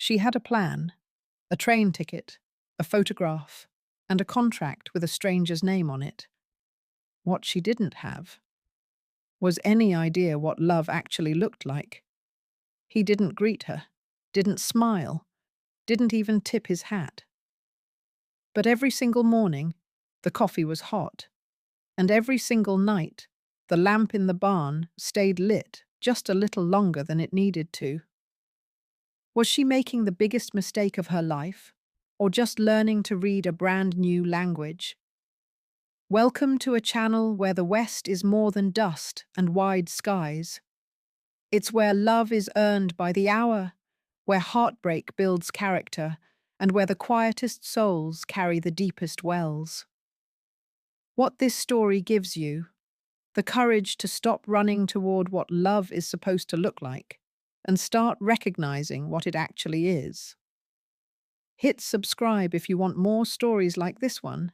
She had a plan, a train ticket, a photograph, and a contract with a stranger's name on it. What she didn't have was any idea what love actually looked like. He didn't greet her, didn't smile, didn't even tip his hat. But every single morning, the coffee was hot, and every single night, the lamp in the barn stayed lit just a little longer than it needed to. Was she making the biggest mistake of her life, or just learning to read a brand new language? Welcome to a channel where the West is more than dust and wide skies. It's where love is earned by the hour, where heartbreak builds character, and where the quietest souls carry the deepest wells. What this story gives you, the courage to stop running toward what love is supposed to look like, and start recognizing what it actually is. Hit subscribe if you want more stories like this one,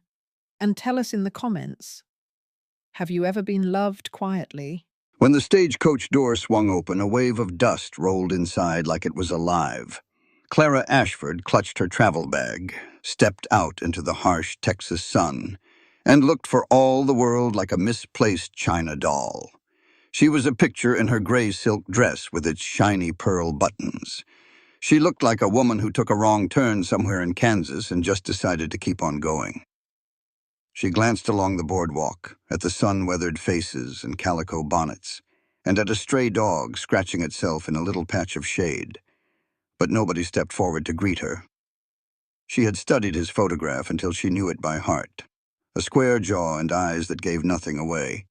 and tell us in the comments, have you ever been loved quietly? When the stagecoach door swung open, a wave of dust rolled inside like it was alive. Clara Ashford clutched her travel bag, stepped out into the harsh Texas sun, and looked for all the world like a misplaced china doll. She was a picture in her gray silk dress with its shiny pearl buttons. She looked like a woman who took a wrong turn somewhere in Kansas and just decided to keep on going. She glanced along the boardwalk, at the sun-weathered faces and calico bonnets, and at a stray dog scratching itself in a little patch of shade. But nobody stepped forward to greet her. She had studied his photograph until she knew it by heart, a square jaw and eyes that gave nothing away.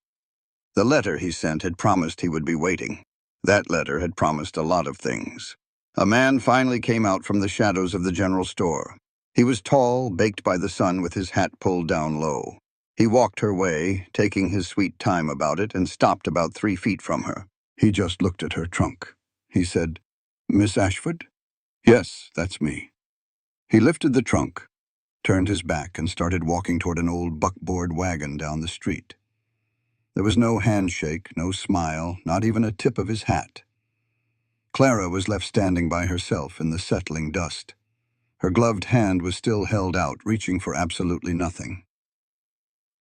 The letter he sent had promised he would be waiting. That letter had promised a lot of things. A man finally came out from the shadows of the general store. He was tall, baked by the sun with his hat pulled down low. He walked her way, taking his sweet time about it, and stopped about 3 feet from her. He just looked at her trunk. He said, "Miss Ashford?" "Yes, that's me." He lifted the trunk, turned his back, and started walking toward an old buckboard wagon down the street. There was no handshake, no smile, not even a tip of his hat. Clara was left standing by herself in the settling dust. Her gloved hand was still held out, reaching for absolutely nothing.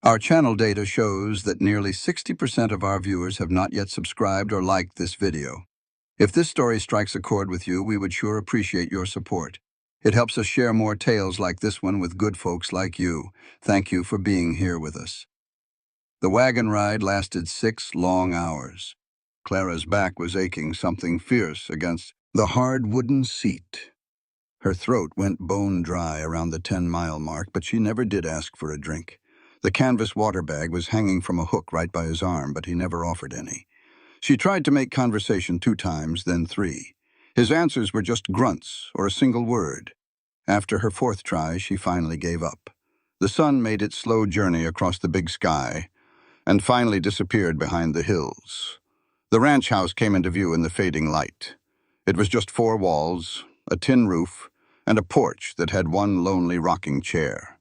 Our channel data shows that nearly 60% of our viewers have not yet subscribed or liked this video. If this story strikes a chord with you, we would sure appreciate your support. It helps us share more tales like this one with good folks like you. Thank you for being here with us. The wagon ride lasted 6 long hours. Clara's back was aching something fierce against the hard wooden seat. Her throat went bone dry around the 10-mile mark, but she never did ask for a drink. The canvas water bag was hanging from a hook right by his arm, but he never offered any. She tried to make conversation 2 times, then 3. His answers were just grunts or a single word. After her 4th try, she finally gave up. The sun made its slow journey across the big sky and finally disappeared behind the hills. The ranch house came into view in the fading light. It was just 4 walls, a tin roof, and a porch that had one lonely rocking chair.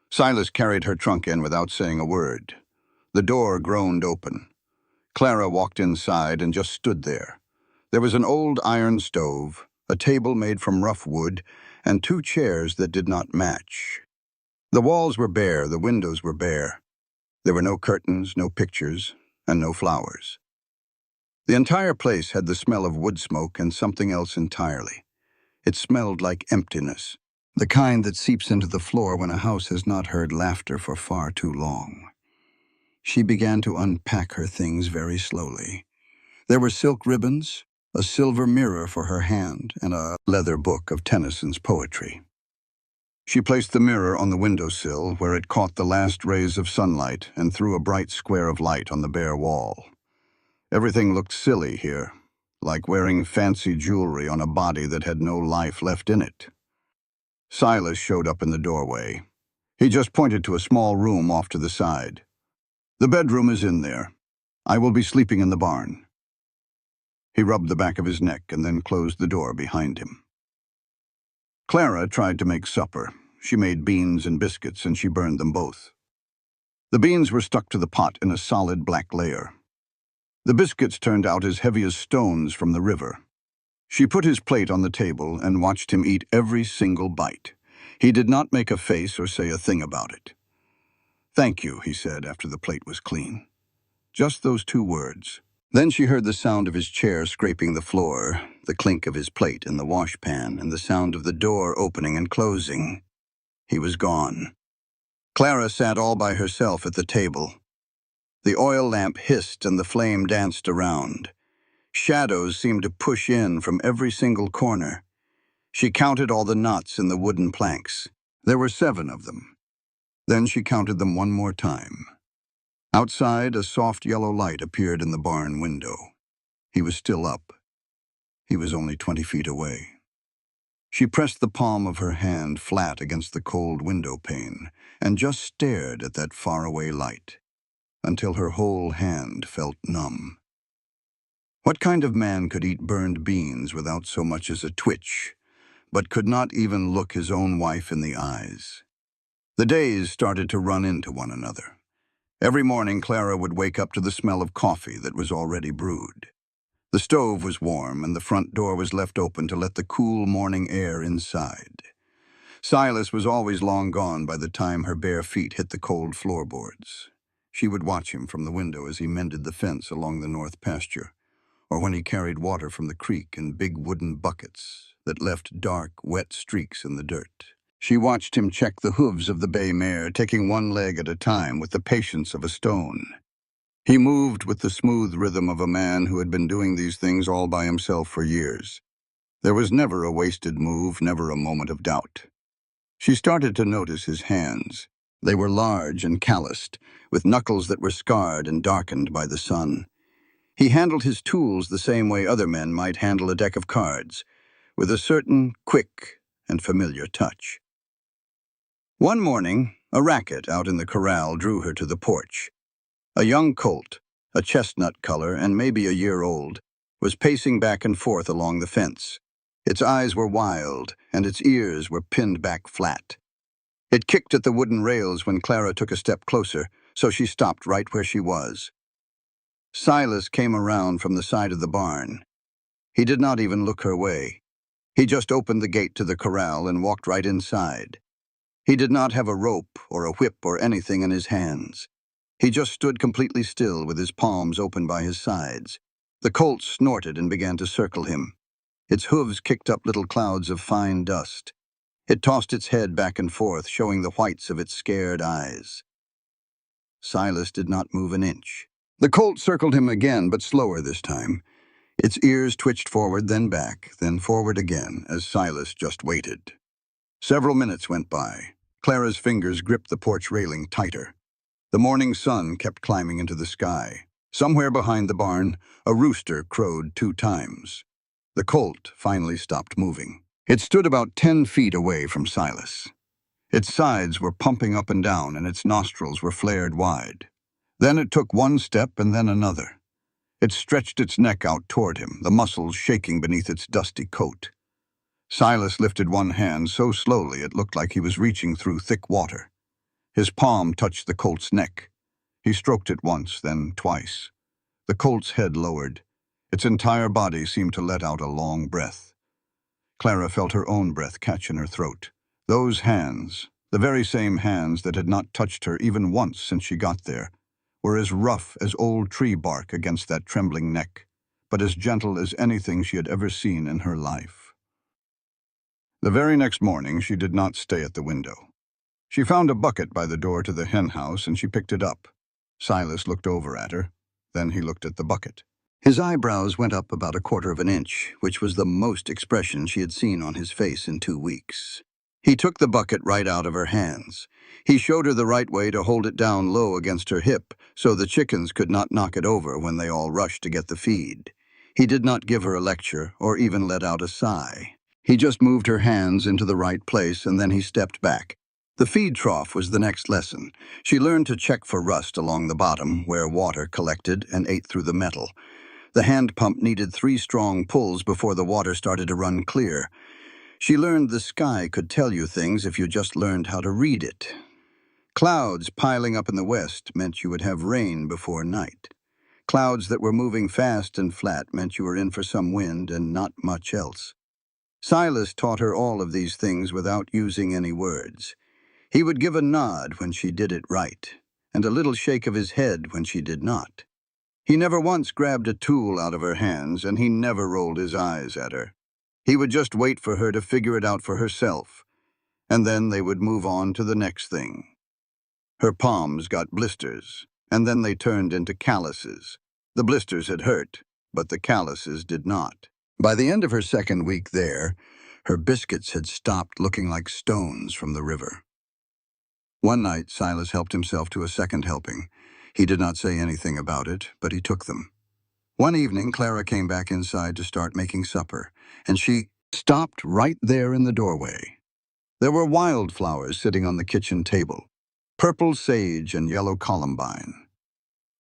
Silas carried her trunk in without saying a word. The door groaned open. Clara walked inside and just stood there. There was an old iron stove, a table made from rough wood, and 2 chairs that did not match. The walls were bare, the windows were bare. There were no curtains, no pictures, and no flowers. The entire place had the smell of wood smoke and something else entirely. It smelled like emptiness, the kind that seeps into the floor when a house has not heard laughter for far too long. She began to unpack her things very slowly. There were silk ribbons, a silver mirror for her hand, and a leather book of Tennyson's poetry. She placed the mirror on the windowsill where it caught the last rays of sunlight and threw a bright square of light on the bare wall. Everything looked silly here, like wearing fancy jewelry on a body that had no life left in it. Silas showed up in the doorway. He just pointed to a small room off to the side. "The bedroom is in there. I will be sleeping in the barn." He rubbed the back of his neck and then closed the door behind him. Clara tried to make supper. She made beans and biscuits, and she burned them both. The beans were stuck to the pot in a solid black layer. The biscuits turned out as heavy as stones from the river. She put his plate on the table and watched him eat every single bite. He did not make a face or say a thing about it. "Thank you," he said after the plate was clean. Just those 2 words. Then she heard the sound of his chair scraping the floor, the clink of his plate in the washpan, and the sound of the door opening and closing. He was gone. Clara sat all by herself at the table. The oil lamp hissed and the flame danced around. Shadows seemed to push in from every single corner. She counted all the knots in the wooden planks. There were 7 of them. Then she counted them one more time. Outside, a soft yellow light appeared in the barn window. He was still up. He was only 20 feet away. She pressed the palm of her hand flat against the cold window pane and just stared at that faraway light until her whole hand felt numb. What kind of man could eat burned beans without so much as a twitch, but could not even look his own wife in the eyes? The days started to run into one another. Every morning, Clara would wake up to the smell of coffee that was already brewed. The stove was warm, and the front door was left open to let the cool morning air inside. Silas was always long gone by the time her bare feet hit the cold floorboards. She would watch him from the window as he mended the fence along the north pasture, or when he carried water from the creek in big wooden buckets that left dark, wet streaks in the dirt. She watched him check the hooves of the bay mare, taking one leg at a time with the patience of a stone. He moved with the smooth rhythm of a man who had been doing these things all by himself for years. There was never a wasted move, never a moment of doubt. She started to notice his hands. They were large and calloused, with knuckles that were scarred and darkened by the sun. He handled his tools the same way other men might handle a deck of cards, with a certain quick and familiar touch. One morning, a racket out in the corral drew her to the porch. A young colt, a chestnut color and maybe a year old, was pacing back and forth along the fence. Its eyes were wild, and its ears were pinned back flat. It kicked at the wooden rails when Clara took a step closer, so she stopped right where she was. Silas came around from the side of the barn. He did not even look her way. He just opened the gate to the corral and walked right inside. He did not have a rope or a whip or anything in his hands. He just stood completely still with his palms open by his sides. The colt snorted and began to circle him. Its hooves kicked up little clouds of fine dust. It tossed its head back and forth, showing the whites of its scared eyes. Silas did not move an inch. The colt circled him again, but slower this time. Its ears twitched forward, then back, then forward again, as Silas just waited. Several minutes went by. Clara's fingers gripped the porch railing tighter. The morning sun kept climbing into the sky. Somewhere behind the barn, a rooster crowed 2 times. The colt finally stopped moving. It stood about 10 feet away from Silas. Its sides were pumping up and down, and its nostrils were flared wide. Then it took one step and then another. It stretched its neck out toward him, the muscles shaking beneath its dusty coat. Silas lifted one hand so slowly it looked like he was reaching through thick water. His palm touched the colt's neck. He stroked it once, then twice. The colt's head lowered. Its entire body seemed to let out a long breath. Clara felt her own breath catch in her throat. Those hands, the very same hands that had not touched her even once since she got there, were as rough as old tree bark against that trembling neck, but as gentle as anything she had ever seen in her life. The very next morning, she did not stay at the window. She found a bucket by the door to the hen house and she picked it up. Silas looked over at her. Then he looked at the bucket. His eyebrows went up about 1/4 of an inch, which was the most expression she had seen on his face in 2 weeks. He took the bucket right out of her hands. He showed her the right way to hold it down low against her hip so the chickens could not knock it over when they all rushed to get the feed. He did not give her a lecture or even let out a sigh. He just moved her hands into the right place and then he stepped back. The feed trough was the next lesson. She learned to check for rust along the bottom where water collected and ate through the metal. The hand pump needed 3 strong pulls before the water started to run clear. She learned the sky could tell you things if you just learned how to read it. Clouds piling up in the west meant you would have rain before night. Clouds that were moving fast and flat meant you were in for some wind and not much else. Silas taught her all of these things without using any words. He would give a nod when she did it right, and a little shake of his head when she did not. He never once grabbed a tool out of her hands, and he never rolled his eyes at her. He would just wait for her to figure it out for herself, and then they would move on to the next thing. Her palms got blisters, and then they turned into calluses. The blisters had hurt, but the calluses did not. By the end of her second week there, her biscuits had stopped looking like stones from the river. One night, Silas helped himself to a second helping. He did not say anything about it, but he took them. One evening, Clara came back inside to start making supper, and she stopped right there in the doorway. There were wildflowers sitting on the kitchen table, purple sage and yellow columbine.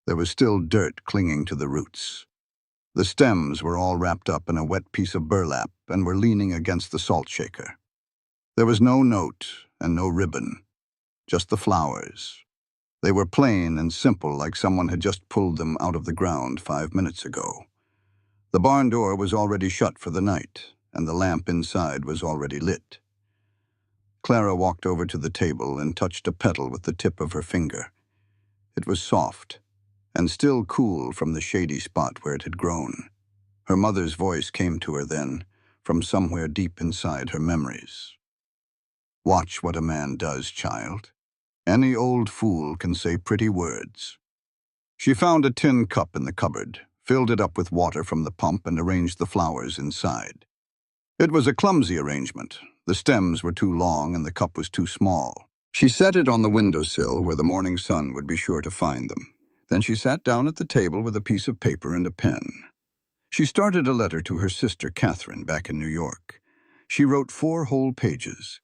There was still dirt clinging to the roots. The stems were all wrapped up in a wet piece of burlap and were leaning against the salt shaker. There was no note and no ribbon, just the flowers. They were plain and simple, like someone had just pulled them out of the ground 5 minutes ago. The barn door was already shut for the night, and the lamp inside was already lit. Clara walked over to the table and touched a petal with the tip of her finger. It was soft, and still cool from the shady spot where it had grown. Her mother's voice came to her then, from somewhere deep inside her memories. "Watch what a man does, child. Any old fool can say pretty words." She found a tin cup in the cupboard, filled it up with water from the pump, and arranged the flowers inside. It was a clumsy arrangement. The stems were too long and the cup was too small. She set it on the windowsill where the morning sun would be sure to find them. Then she sat down at the table with a piece of paper and a pen. She started a letter to her sister Catherine back in New York. She wrote 4 whole pages.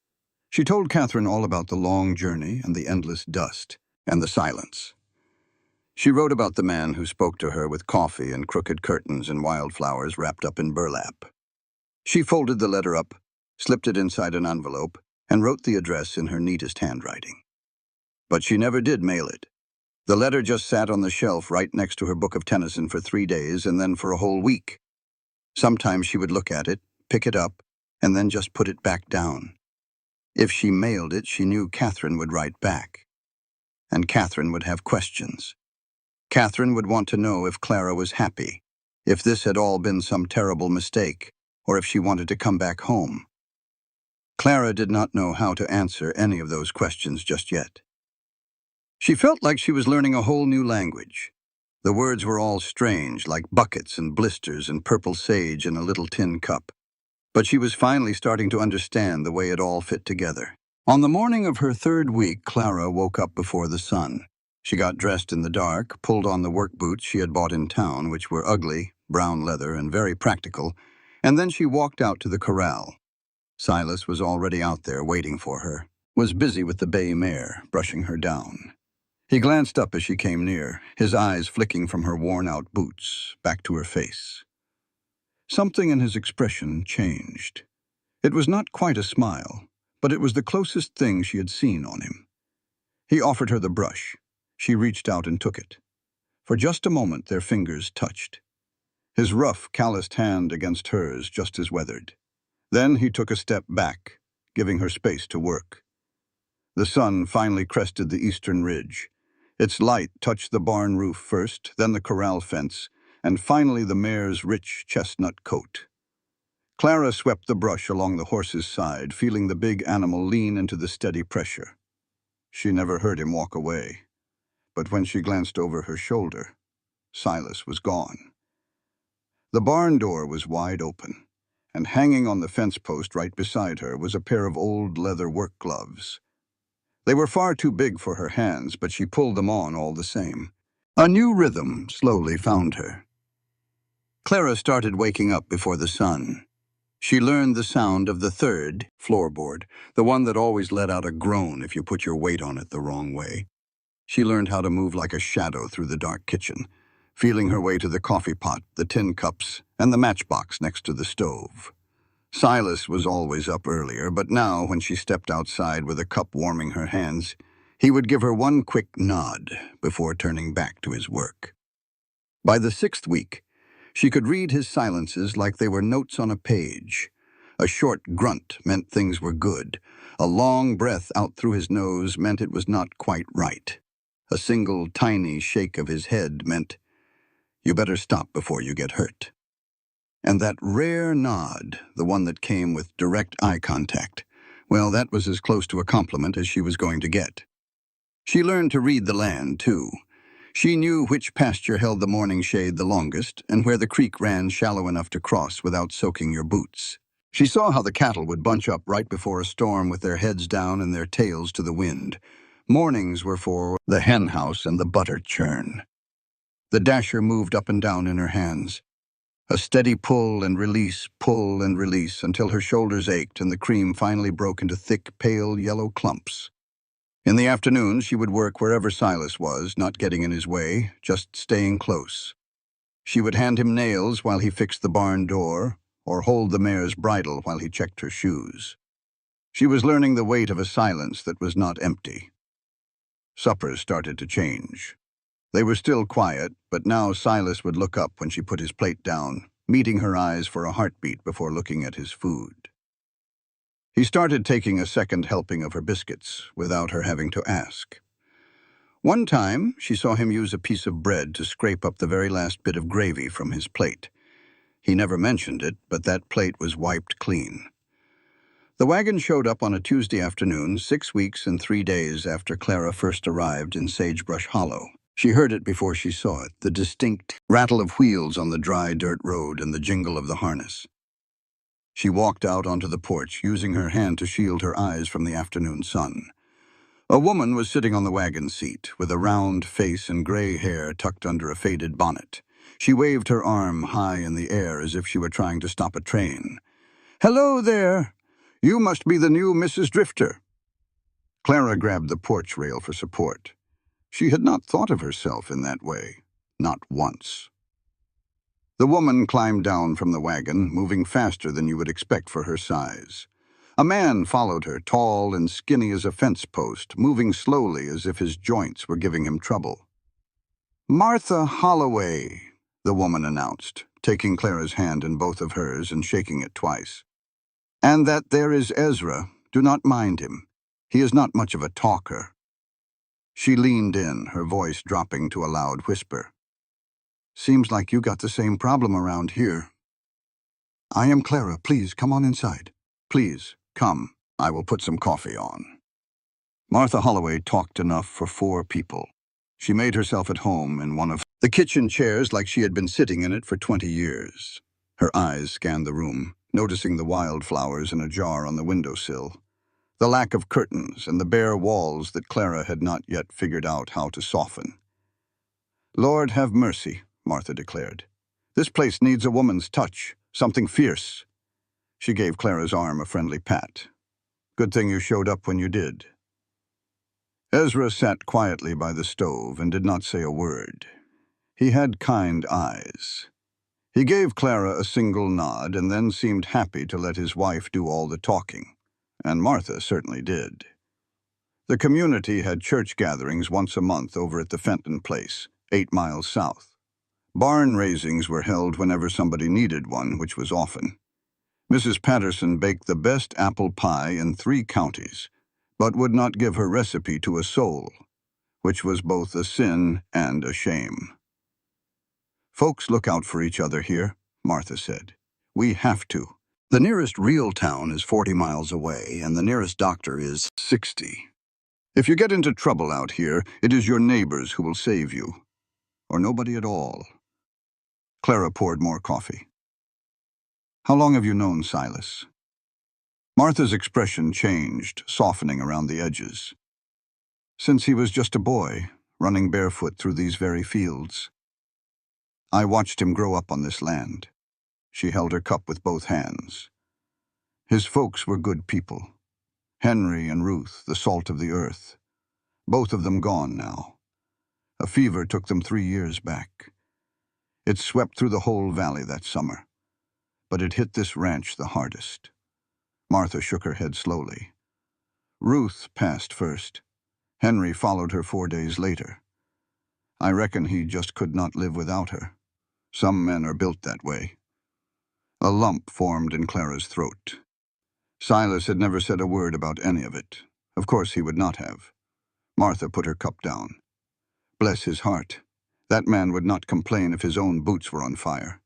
She told Catherine all about the long journey and the endless dust and the silence. She wrote about the man who spoke to her with coffee and crooked curtains and wildflowers wrapped up in burlap. She folded the letter up, slipped it inside an envelope, and wrote the address in her neatest handwriting. But she never did mail it. The letter just sat on the shelf right next to her book of Tennyson for 3 days and then for a whole week. Sometimes she would look at it, pick it up, and then just put it back down. If she mailed it, she knew Catherine would write back. And Catherine would have questions. Catherine would want to know if Clara was happy, if this had all been some terrible mistake, or if she wanted to come back home. Clara did not know how to answer any of those questions just yet. She felt like she was learning a whole new language. The words were all strange, like buckets and blisters and purple sage in a little tin cup. But she was finally starting to understand the way it all fit together. On the morning of her 3rd week, Clara woke up before the sun. She got dressed in the dark, pulled on the work boots she had bought in town, which were ugly, brown leather, and very practical, and then she walked out to the corral. Silas was already out there waiting for her, was busy with the bay mare, brushing her down. He glanced up as she came near, his eyes flicking from her worn-out boots back to her face. Something in his expression changed. It was not quite a smile, but it was the closest thing she had seen on him. He offered her the brush. She reached out and took it. For just a moment, their fingers touched. His rough, calloused hand against hers, just as weathered. Then he took a step back, giving her space to work. The sun finally crested the eastern ridge. Its light touched the barn roof first, then the corral fence, and finally the mare's rich chestnut coat. Clara swept the brush along the horse's side, feeling the big animal lean into the steady pressure. She never heard him walk away, but when she glanced over her shoulder, Silas was gone. The barn door was wide open, and hanging on the fence post right beside her was a pair of old leather work gloves. They were far too big for her hands, but she pulled them on all the same. A new rhythm slowly found her. Clara started waking up before the sun. She learned the sound of the 3rd floorboard, the one that always let out a groan if you put your weight on it the wrong way. She learned how to move like a shadow through the dark kitchen, feeling her way to the coffee pot, the tin cups, and the matchbox next to the stove. Silas was always up earlier, but now, when she stepped outside with a cup warming her hands, he would give her one quick nod before turning back to his work. By the 6th week, she could read his silences like they were notes on a page. A short grunt meant things were good. A long breath out through his nose meant it was not quite right. A single tiny shake of his head meant, "You better stop before you get hurt." And that rare nod, the one that came with direct eye contact, well, that was as close to a compliment as she was going to get. She learned to read the land, too. She knew which pasture held the morning shade the longest and where the creek ran shallow enough to cross without soaking your boots. She saw how the cattle would bunch up right before a storm with their heads down and their tails to the wind. Mornings were for the hen house and the butter churn. The dasher moved up and down in her hands. A steady pull and release until her shoulders ached and the cream finally broke into thick, pale yellow clumps. In the afternoon, she would work wherever Silas was, not getting in his way, just staying close. She would hand him nails while he fixed the barn door, or hold the mare's bridle while he checked her shoes. She was learning the weight of a silence that was not empty. Suppers started to change. They were still quiet, but now Silas would look up when she put his plate down, meeting her eyes for a heartbeat before looking at his food. He started taking a second helping of her biscuits, without her having to ask. One time, she saw him use a piece of bread to scrape up the very last bit of gravy from his plate. He never mentioned it, but that plate was wiped clean. The wagon showed up on a Tuesday afternoon, 6 weeks and 3 days after Clara first arrived in Sagebrush Hollow. She heard it before she saw it, the distinct rattle of wheels on the dry dirt road and the jingle of the harness. She walked out onto the porch, using her hand to shield her eyes from the afternoon sun. A woman was sitting on the wagon seat, with a round face and gray hair tucked under a faded bonnet. She waved her arm high in the air as if she were trying to stop a train. "Hello there! You must be the new Mrs. Drifter." Clara grabbed the porch rail for support. She had not thought of herself in that way, not once. The woman climbed down from the wagon, moving faster than you would expect for her size. A man followed her, tall and skinny as a fence post, moving slowly as if his joints were giving him trouble. "Martha Holloway," the woman announced, taking Clara's hand in both of hers and shaking it twice. "And that there is Ezra. Do not mind him. He is not much of a talker." She leaned in, her voice dropping to a loud whisper. "Seems like you got the same problem around here." "I am Clara. Please, come on inside." "Please, come. I will put some coffee on." Martha Holloway talked enough for 4 people. She made herself at home in one of the kitchen chairs like she had been sitting in it for 20 years. Her eyes scanned the room, noticing the wildflowers in a jar on the windowsill, the lack of curtains and the bare walls that Clara had not yet figured out how to soften. "Lord have mercy," Martha declared. "This place needs a woman's touch, something fierce." She gave Clara's arm a friendly pat. "Good thing you showed up when you did." Ezra sat quietly by the stove and did not say a word. He had kind eyes. He gave Clara a single nod and then seemed happy to let his wife do all the talking, and Martha certainly did. The community had church gatherings once a month over at the Fenton place, 8 miles south. Barn raisings were held whenever somebody needed one, which was often. Mrs. Patterson baked the best apple pie in 3 counties, but would not give her recipe to a soul, which was both a sin and a shame. "Folks look out for each other here," Martha said. "We have to. The nearest real town is 40 miles away, and the nearest doctor is 60. If you get into trouble out here, it is your neighbors who will save you, or nobody at all." Clara poured more coffee. "How long have you known Silas?" Martha's expression changed, softening around the edges. "Since he was just a boy, running barefoot through these very fields. I watched him grow up on this land." She held her cup with both hands. "His folks were good people. Henry and Ruth, the salt of the earth. Both of them gone now. A fever took them 3 years back. It swept through the whole valley that summer, but it hit this ranch the hardest." Martha shook her head slowly. "Ruth passed first. Henry followed her 4 days later. I reckon he just could not live without her. Some men are built that way. A lump formed in Clara's throat. Silas had never said a word about any of it. Of course he would not have. Martha put her cup down. Bless his heart. That man would not complain if his own boots were on fire.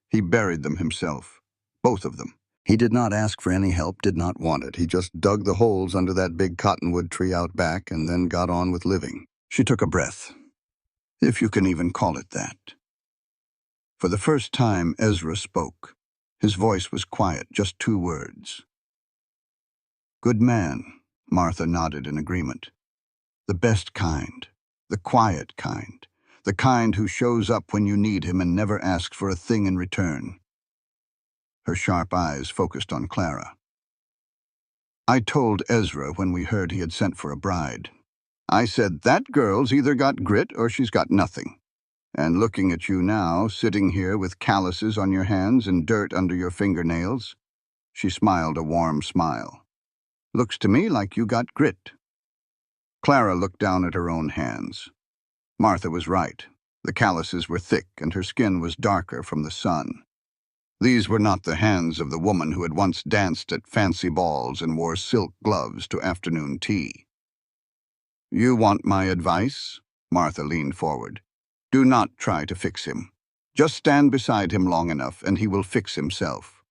He buried them himself. Both of them. He did not ask for any help, did not want it. He just dug the holes under that big cottonwood tree out back and then got on with living. She took a breath, if you can even call it that. For the first time, Ezra spoke. His voice was quiet, just 2 words. Good man, Martha nodded in agreement. The best kind, the quiet kind, the kind who shows up when you need him and never asks for a thing in return. Her sharp eyes focused on Clara. I told Ezra when we heard he had sent for a bride. I said, that girl's either got grit or she's got nothing. And looking at you now, sitting here with calluses on your hands and dirt under your fingernails, she smiled a warm smile. Looks to me like you got grit. Clara looked down at her own hands. Martha was right. The calluses were thick and her skin was darker from the sun. These were not the hands of the woman who had once danced at fancy balls and wore silk gloves to afternoon tea. You want my advice? Martha leaned forward. Do not try to fix him. Just stand beside him long enough and he will fix himself.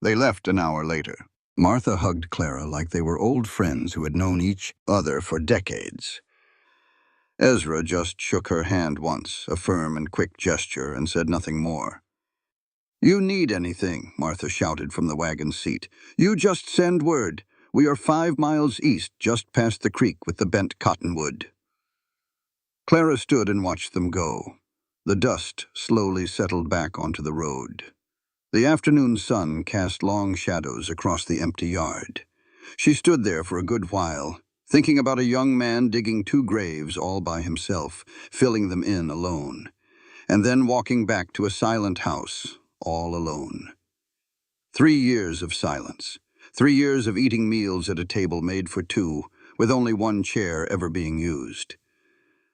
They left an hour later. Martha hugged Clara like they were old friends who had known each other for decades. Ezra just shook her hand once, a firm and quick gesture, and said nothing more. You need anything, Martha shouted from the wagon seat. You just send word. We are 5 miles east, just past the creek with the bent cottonwood. Clara stood and watched them go. The dust slowly settled back onto the road. The afternoon sun cast long shadows across the empty yard. She stood there for a good while, thinking about a young man digging 2 graves all by himself, filling them in alone, and then walking back to a silent house, all alone. 3 years of silence. 3 years of eating meals at a table made for 2, with only 1 chair ever being used.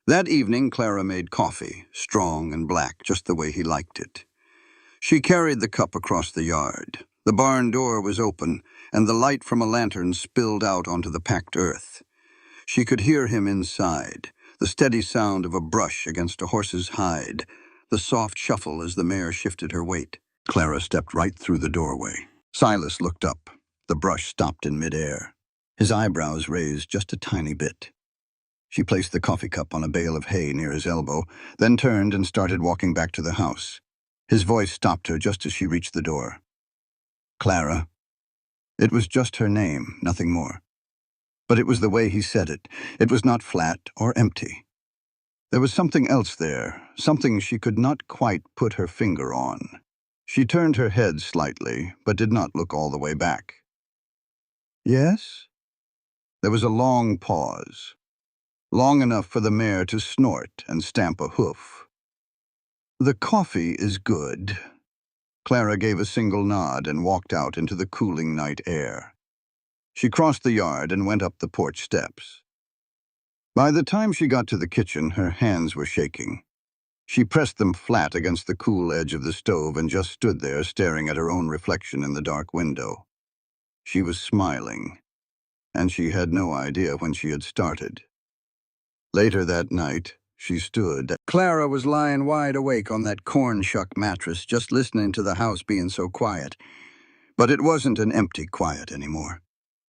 That evening, Clara made coffee, strong and black, just the way he liked it. She carried the cup across the yard. The barn door was open, and the light from a lantern spilled out onto the packed earth. She could hear him inside, the steady sound of a brush against a horse's hide, the soft shuffle as the mare shifted her weight. Clara stepped right through the doorway. Silas looked up. The brush stopped in midair. His eyebrows raised just a tiny bit. She placed the coffee cup on a bale of hay near his elbow, then turned and started walking back to the house. His voice stopped her just as she reached the door. Clara. It was just her name, nothing more. But it was the way he said it. It was not flat or empty. There was something else there, something she could not quite put her finger on. She turned her head slightly, but did not look all the way back. Yes? There was a long pause, long enough for the mare to snort and stamp a hoof. The coffee is good. Clara gave a single nod and walked out into the cooling night air. She crossed the yard and went up the porch steps. By the time she got to the kitchen, her hands were shaking. She pressed them flat against the cool edge of the stove and just stood there staring at her own reflection in the dark window. She was smiling, and she had no idea when she had started. Later that night, she stood. Clara was lying wide awake on that corn shuck mattress, just listening to the house being so quiet. But it wasn't an empty quiet anymore.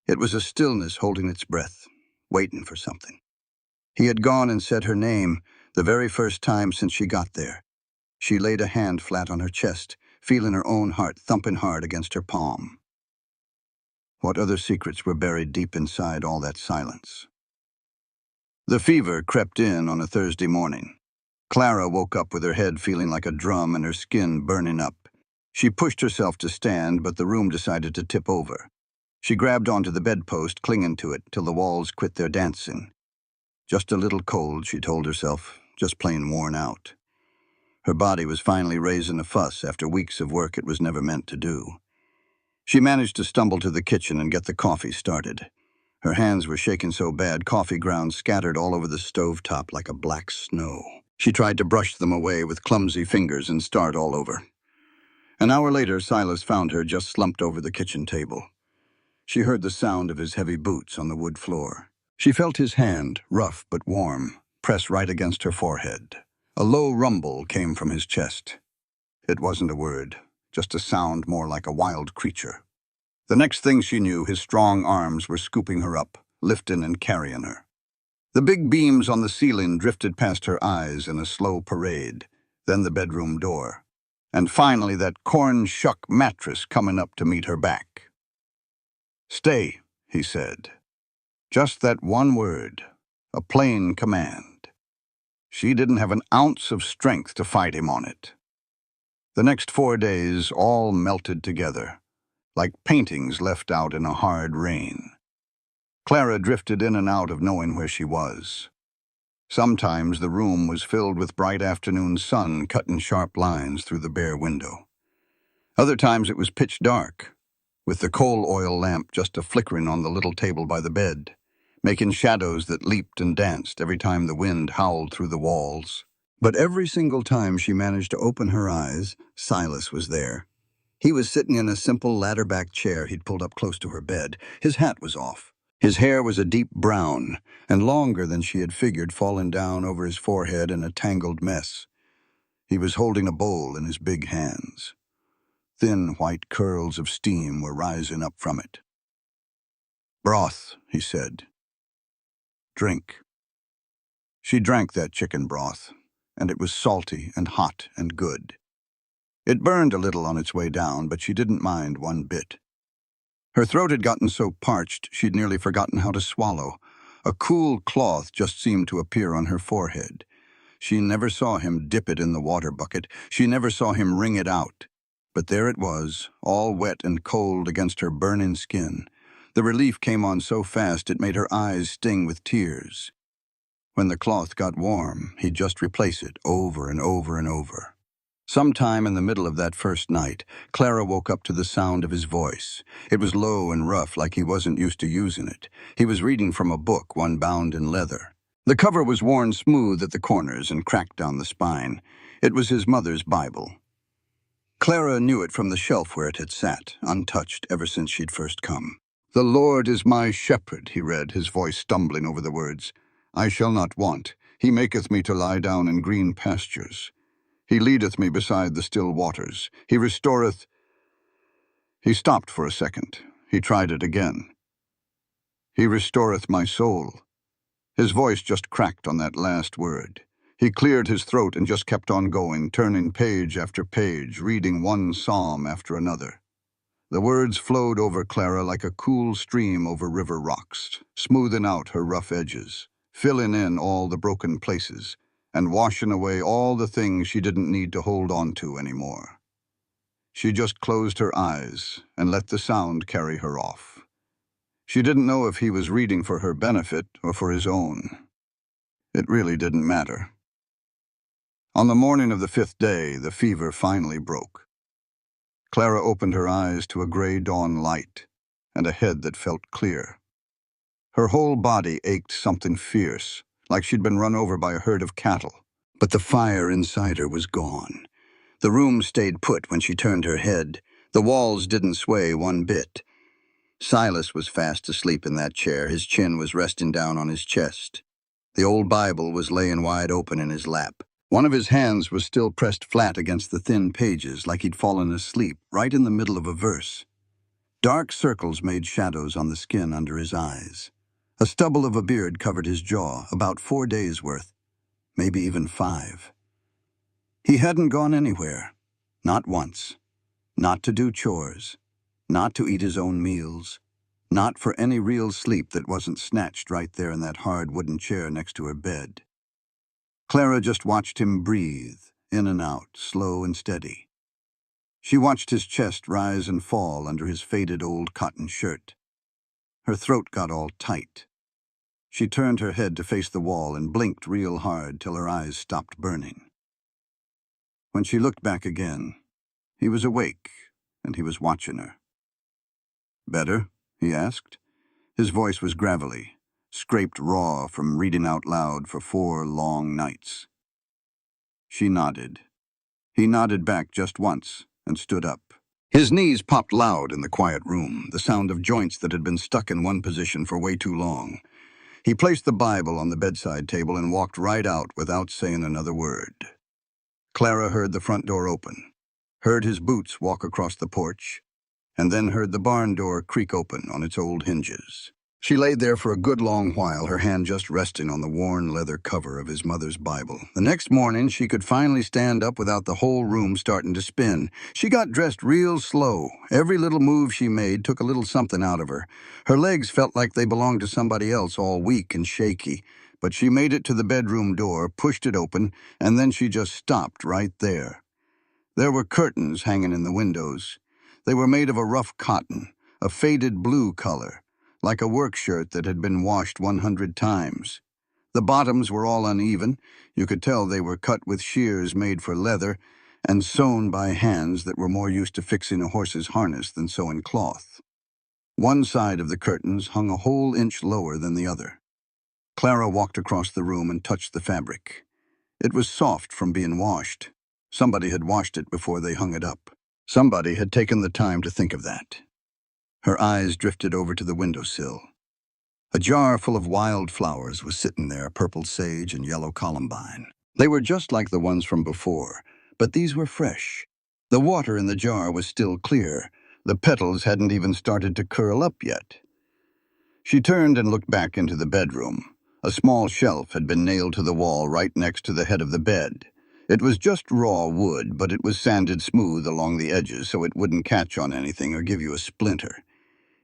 It was a stillness holding its breath, waiting for something. He had gone and said her name, the very first time since she got there. She laid a hand flat on her chest, feeling her own heart thumping hard against her palm. What other secrets were buried deep inside all that silence? The fever crept in on a Thursday morning. Clara woke up with her head feeling like a drum and her skin burning up. She pushed herself to stand, but the room decided to tip over. She grabbed onto the bedpost, clinging to it till the walls quit their dancing. Just a little cold, she told herself, just plain worn out. Her body was finally raising a fuss after weeks of work it was never meant to do. She managed to stumble to the kitchen and get the coffee started. Her hands were shaking so bad coffee grounds scattered all over the stovetop like a black snow. She tried to brush them away with clumsy fingers and start all over. An hour later, Silas found her just slumped over the kitchen table. She heard the sound of his heavy boots on the wood floor. She felt his hand, rough but warm, press right against her forehead. A low rumble came from his chest. It wasn't a word, just a sound more like a wild creature. The next thing she knew, his strong arms were scooping her up, lifting and carrying her. The big beams on the ceiling drifted past her eyes in a slow parade, then the bedroom door, and finally that corn-shuck mattress coming up to meet her back. "Stay," he said. Just that one word, a plain command. She didn't have an ounce of strength to fight him on it. The next 4 days all melted together, like paintings left out in a hard rain. Clara drifted in and out of knowing where she was. Sometimes the room was filled with bright afternoon sun cutting sharp lines through the bare window. Other times it was pitch dark, with the coal oil lamp just a flickering on the little table by the bed, making shadows that leaped and danced every time the wind howled through the walls. But every single time she managed to open her eyes, Silas was there. He was sitting in a simple ladder-back chair he'd pulled up close to her bed. His hat was off. His hair was a deep brown, and longer than she had figured, falling down over his forehead in a tangled mess. He was holding a bowl in his big hands. Thin white curls of steam were rising up from it. "Broth," he said. "Drink." She drank that chicken broth, and it was salty and hot and good. It burned a little on its way down, but she didn't mind one bit. Her throat had gotten so parched she'd nearly forgotten how to swallow. A cool cloth just seemed to appear on her forehead. She never saw him dip it in the water bucket. She never saw him wring it out. But there it was, all wet and cold against her burning skin. The relief came on so fast it made her eyes sting with tears. When the cloth got warm, he'd just replace it over and over and over. Sometime in the middle of that first night, Clara woke up to the sound of his voice. It was low and rough, like he wasn't used to using it. He was reading from a book, one bound in leather. The cover was worn smooth at the corners and cracked down the spine. It was his mother's Bible. Clara knew it from the shelf where it had sat, untouched ever since she'd first come. "The Lord is my shepherd," he read, his voice stumbling over the words. "I shall not want. He maketh me to lie down in green pastures. He leadeth me beside the still waters. He restoreth—" He stopped for a second. He tried it again. "He restoreth my soul." His voice just cracked on that last word. He cleared his throat and just kept on going, turning page after page, reading one psalm after another. The words flowed over Clara like a cool stream over river rocks, smoothing out her rough edges, filling in all the broken places, and washing away all the things she didn't need to hold on to anymore. She just closed her eyes and let the sound carry her off. She didn't know if he was reading for her benefit or for his own. It really didn't matter. On the morning of the 5th day, the fever finally broke. Clara opened her eyes to a gray dawn light and a head that felt clear. Her whole body ached something fierce, like she'd been run over by a herd of cattle. But the fire inside her was gone. The room stayed put when she turned her head. The walls didn't sway one bit. Silas was fast asleep in that chair. His chin was resting down on his chest. The old Bible was laying wide open in his lap. One of his hands was still pressed flat against the thin pages, like he'd fallen asleep, right in the middle of a verse. Dark circles made shadows on the skin under his eyes. A stubble of a beard covered his jaw, about 4 days' worth, maybe even 5. He hadn't gone anywhere, not once, not to do chores, not to eat his own meals, not for any real sleep that wasn't snatched right there in that hard wooden chair next to her bed. Clara just watched him breathe, in and out, slow and steady. She watched his chest rise and fall under his faded old cotton shirt. Her throat got all tight. She turned her head to face the wall and blinked real hard till her eyes stopped burning. When she looked back again, he was awake, and he was watching her. "Better?" he asked. His voice was gravelly, scraped raw from reading out loud for 4 long nights. She nodded. He nodded back just once and stood up. His knees popped loud in the quiet room, the sound of joints that had been stuck in one position for way too long. He placed the Bible on the bedside table and walked right out without saying another word. Clara heard the front door open, heard his boots walk across the porch, and then heard the barn door creak open on its old hinges. She laid there for a good long while, her hand just resting on the worn leather cover of his mother's Bible. The next morning, she could finally stand up without the whole room starting to spin. She got dressed real slow. Every little move she made took a little something out of her. Her legs felt like they belonged to somebody else, all weak and shaky. But she made it to the bedroom door, pushed it open, and then she just stopped right there. There were curtains hanging in the windows. They were made of a rough cotton, a faded blue color, like a work shirt that had been washed 100 times. The bottoms were all uneven. You could tell they were cut with shears made for leather and sewn by hands that were more used to fixing a horse's harness than sewing cloth. One side of the curtains hung a whole inch lower than the other. Clara walked across the room and touched the fabric. It was soft from being washed. Somebody had washed it before they hung it up. Somebody had taken the time to think of that. Her eyes drifted over to the windowsill. A jar full of wildflowers was sitting there, purple sage and yellow columbine. They were just like the ones from before, but these were fresh. The water in the jar was still clear. The petals hadn't even started to curl up yet. She turned and looked back into the bedroom. A small shelf had been nailed to the wall right next to the head of the bed. It was just raw wood, but it was sanded smooth along the edges so it wouldn't catch on anything or give you a splinter.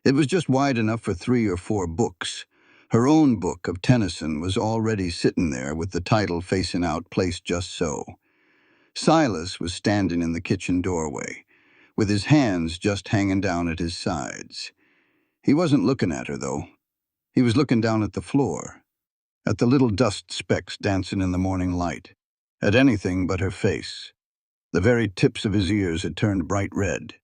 It was just wide enough for 3 or 4 books. Her own book of Tennyson was already sitting there with the title facing out, placed just so. Silas was standing in the kitchen doorway, with his hands just hanging down at his sides. He wasn't looking at her, though. He was looking down at the floor, at the little dust specks dancing in the morning light, at anything but her face. The very tips of his ears had turned bright red.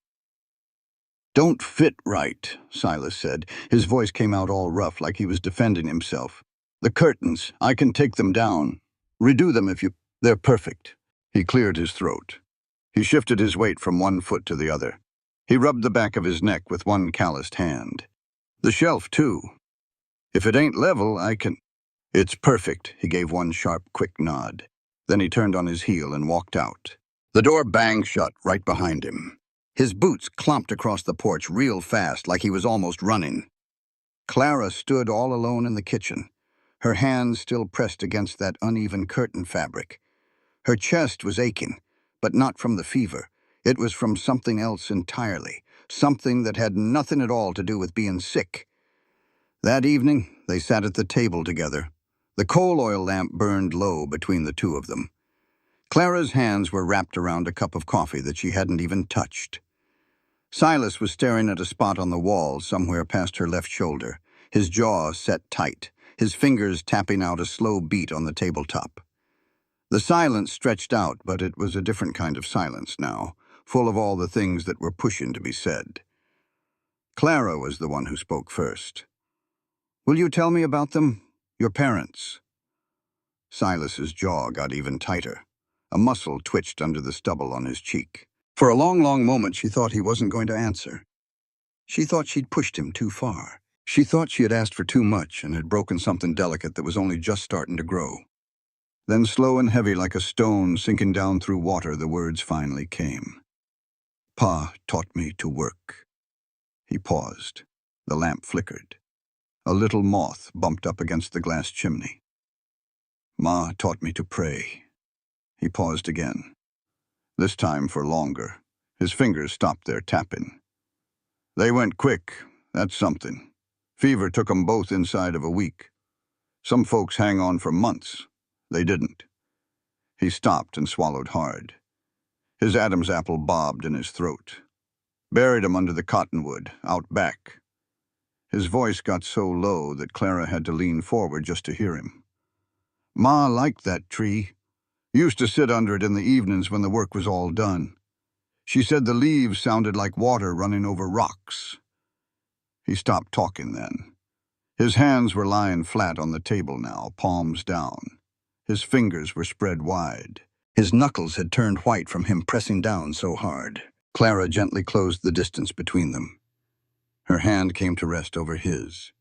"Don't fit right," Silas said. His voice came out all rough, like he was defending himself. "The curtains, I can take them down. Redo them if you... They're perfect." He cleared his throat. He shifted his weight from one foot to the other. He rubbed the back of his neck with one calloused hand. "The shelf, too. If it ain't level, I can..." "It's perfect," he gave one sharp, quick nod. Then he turned on his heel and walked out. The door banged shut right behind him. His boots clomped across the porch real fast, like he was almost running. Clara stood all alone in the kitchen, her hands still pressed against that uneven curtain fabric. Her chest was aching, but not from the fever. It was from something else entirely, something that had nothing at all to do with being sick. That evening, they sat at the table together. The coal oil lamp burned low between the two of them. Clara's hands were wrapped around a cup of coffee that she hadn't even touched. Silas was staring at a spot on the wall somewhere past her left shoulder, his jaw set tight, his fingers tapping out a slow beat on the tabletop. The silence stretched out, but it was a different kind of silence now, full of all the things that were pushing to be said. Clara was the one who spoke first. "Will you tell me about them? Your parents?" Silas's jaw got even tighter. A muscle twitched under the stubble on his cheek. For a long, long moment, she thought he wasn't going to answer. She thought she'd pushed him too far. She thought she had asked for too much and had broken something delicate that was only just starting to grow. Then, slow and heavy like a stone sinking down through water, the words finally came. "Pa taught me to work." He paused. The lamp flickered. A little moth bumped up against the glass chimney. "Ma taught me to pray." He paused again. This time for longer. His fingers stopped their tapping. "They went quick, that's something. Fever took 'em both inside of a week. Some folks hang on for months. They didn't." He stopped and swallowed hard. His Adam's apple bobbed in his throat. "Buried 'em under the cottonwood, out back." His voice got so low that Clara had to lean forward just to hear him. "Ma liked that tree. Used to sit under it in the evenings when the work was all done. She said the leaves sounded like water running over rocks." He stopped talking then. His hands were lying flat on the table now, palms down. His fingers were spread wide. His knuckles had turned white from him pressing down so hard. Clara gently closed the distance between them. Her hand came to rest over his.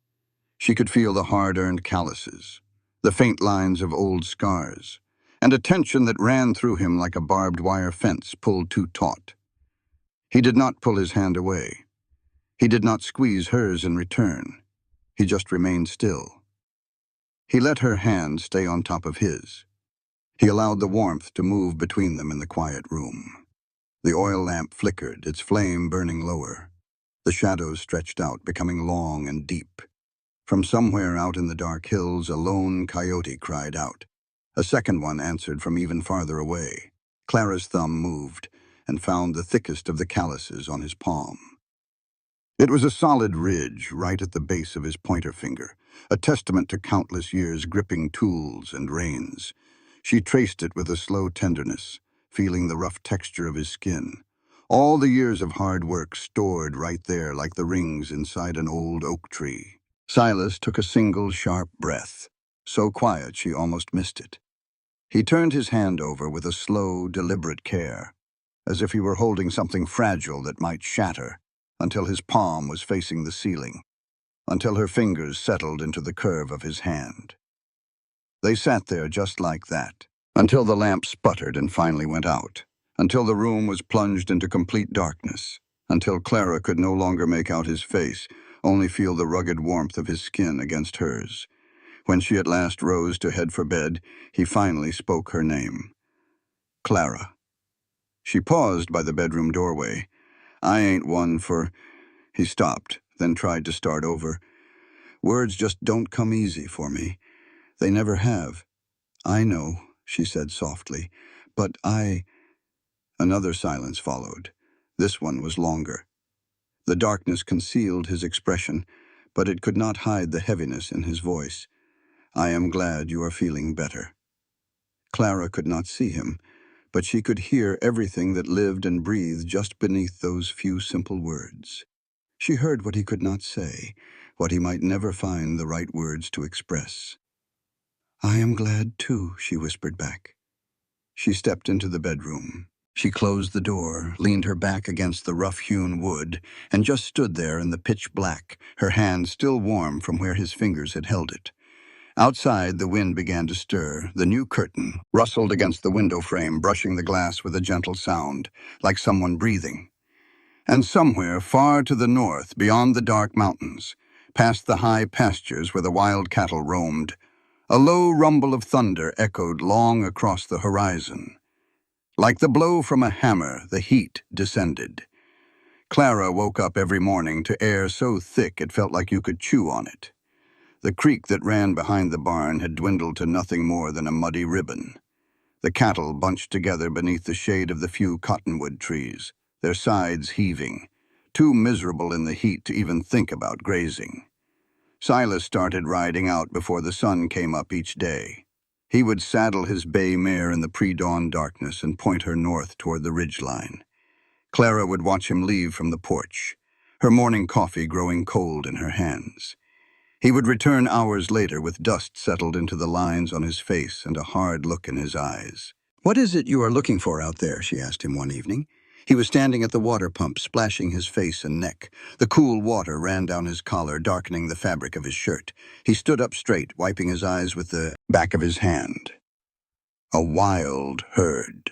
She could feel the hard-earned calluses, the faint lines of old scars, and a tension that ran through him like a barbed wire fence pulled too taut. He did not pull his hand away. He did not squeeze hers in return. He just remained still. He let her hand stay on top of his. He allowed the warmth to move between them in the quiet room. The oil lamp flickered, its flame burning lower. The shadows stretched out, becoming long and deep. From somewhere out in the dark hills, a lone coyote cried out. A second one answered from even farther away. Clara's thumb moved and found the thickest of the calluses on his palm. It was a solid ridge right at the base of his pointer finger, a testament to countless years gripping tools and reins. She traced it with a slow tenderness, feeling the rough texture of his skin. All the years of hard work stored right there like the rings inside an old oak tree. Silas took a single sharp breath, so quiet she almost missed it. He turned his hand over with a slow, deliberate care, as if he were holding something fragile that might shatter, until his palm was facing the ceiling, until her fingers settled into the curve of his hand. They sat there just like that, until the lamp sputtered and finally went out, until the room was plunged into complete darkness, until Clara could no longer make out his face, only feel the rugged warmth of his skin against hers. When she at last rose to head for bed, he finally spoke her name. Clara. She paused by the bedroom doorway. I ain't one for... He stopped, then tried to start over. Words just don't come easy for me. They never have. I know, she said softly, but I... Another silence followed. This one was longer. The darkness concealed his expression, but it could not hide the heaviness in his voice. I am glad you are feeling better. Clara could not see him, but she could hear everything that lived and breathed just beneath those few simple words. She heard what he could not say, what he might never find the right words to express. I am glad too, she whispered back. She stepped into the bedroom. She closed the door, leaned her back against the rough-hewn wood, and just stood there in the pitch black, her hand still warm from where his fingers had held it. Outside, the wind began to stir. The new curtain rustled against the window frame, brushing the glass with a gentle sound, like someone breathing. And somewhere, far to the north, beyond the dark mountains, past the high pastures where the wild cattle roamed, a low rumble of thunder echoed long across the horizon. Like the blow from a hammer, the heat descended. Clara woke up every morning to air so thick it felt like you could chew on it. The creek that ran behind the barn had dwindled to nothing more than a muddy ribbon. The cattle bunched together beneath the shade of the few cottonwood trees, their sides heaving, too miserable in the heat to even think about grazing. Silas started riding out before the sun came up each day. He would saddle his bay mare in the pre-dawn darkness and point her north toward the ridgeline. Clara would watch him leave from the porch, her morning coffee growing cold in her hands. He would return hours later with dust settled into the lines on his face and a hard look in his eyes. What is it you are looking for out there? She asked him one evening. He was standing at the water pump, splashing his face and neck. The cool water ran down his collar, darkening the fabric of his shirt. He stood up straight, wiping his eyes with the back of his hand. A wild herd.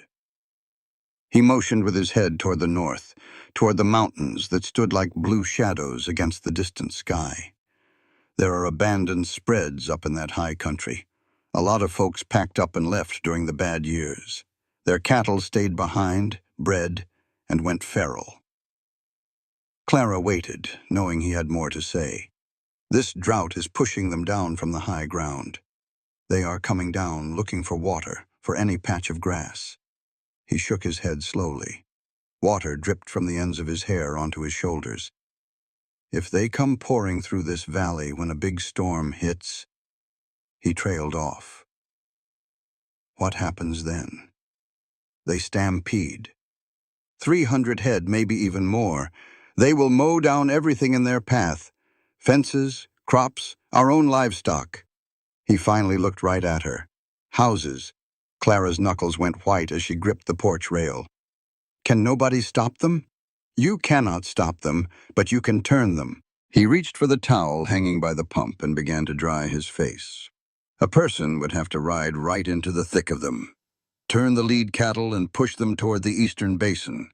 He motioned with his head toward the north, toward the mountains that stood like blue shadows against the distant sky. There are abandoned spreads up in that high country. A lot of folks packed up and left during the bad years. Their cattle stayed behind, bred, and went feral. Clara waited, knowing he had more to say. This drought is pushing them down from the high ground. They are coming down, looking for water, for any patch of grass. He shook his head slowly. Water dripped from the ends of his hair onto his shoulders. If they come pouring through this valley when a big storm hits... He trailed off. What happens then? They stampede. 300 head, maybe even more. They will mow down everything in their path. Fences, crops, Our own livestock. He finally looked right at her. Houses. Clara's knuckles went white as she gripped the porch rail. Can nobody stop them? You cannot stop them, but you can turn them. He reached for the towel hanging by the pump and began to dry his face. A person would have to ride right into the thick of them. Turn the lead cattle and push them toward the eastern basin.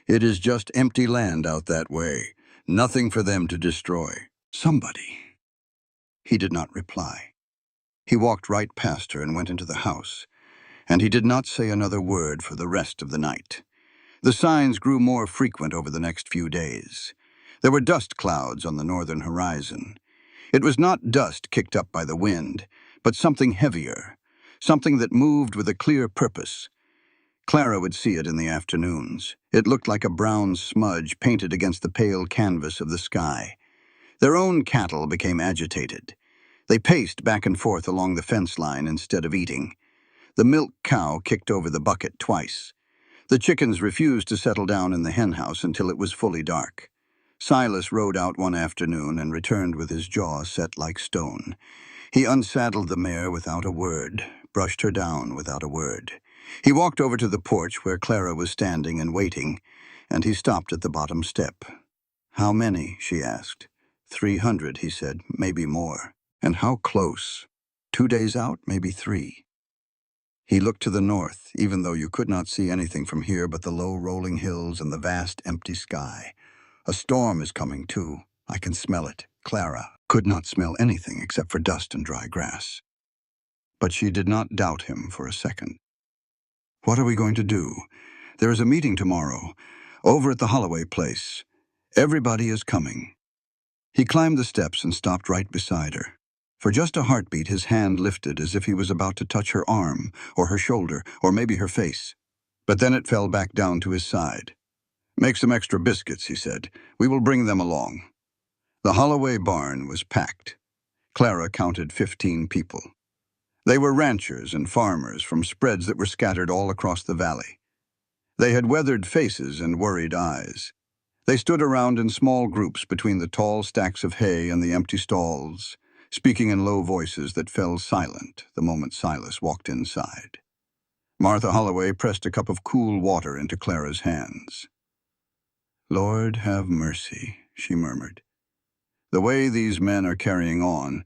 It is just empty land out that way. Nothing for them to destroy. Somebody. He did not reply. He walked right past her and went into the house, and he did not say another word for the rest of the night. The signs grew more frequent over the next few days. There were dust clouds on the northern horizon. It was not dust kicked up by the wind, but something heavier, something that moved with a clear purpose. Clara would see it in the afternoons. It looked like a brown smudge painted against the pale canvas of the sky. Their own cattle became agitated. They paced back and forth along the fence line instead of eating. The milk cow kicked over the bucket twice. The chickens refused to settle down in the hen house until it was fully dark. Silas rode out one afternoon and returned with his jaw set like stone. He unsaddled the mare without a word, brushed her down without a word. He walked over to the porch where Clara was standing and waiting, and he stopped at the bottom step. "How many?" she asked. 300, he said, "maybe more." "And how close?" "2 days out, maybe 3. He looked to the north, even though you could not see anything from here but the low rolling hills and the vast empty sky. "A storm is coming, too. I can smell it." Clara could not smell anything except for dust and dry grass. But she did not doubt him for a second. "What are we going to do?" "There is a meeting tomorrow, over at the Holloway place. Everybody is coming." He climbed the steps and stopped right beside her. For just a heartbeat, his hand lifted as if he was about to touch her arm, or her shoulder, or maybe her face. But then it fell back down to his side. "Make some extra biscuits," he said. "We will bring them along." The Holloway barn was packed. Clara counted 15 people. They were ranchers and farmers from spreads that were scattered all across the valley. They had weathered faces and worried eyes. They stood around in small groups between the tall stacks of hay and the empty stalls, speaking in low voices that fell silent the moment Silas walked inside. Martha Holloway pressed a cup of cool water into Clara's hands. "Lord, have mercy," she murmured. "The way these men are carrying on,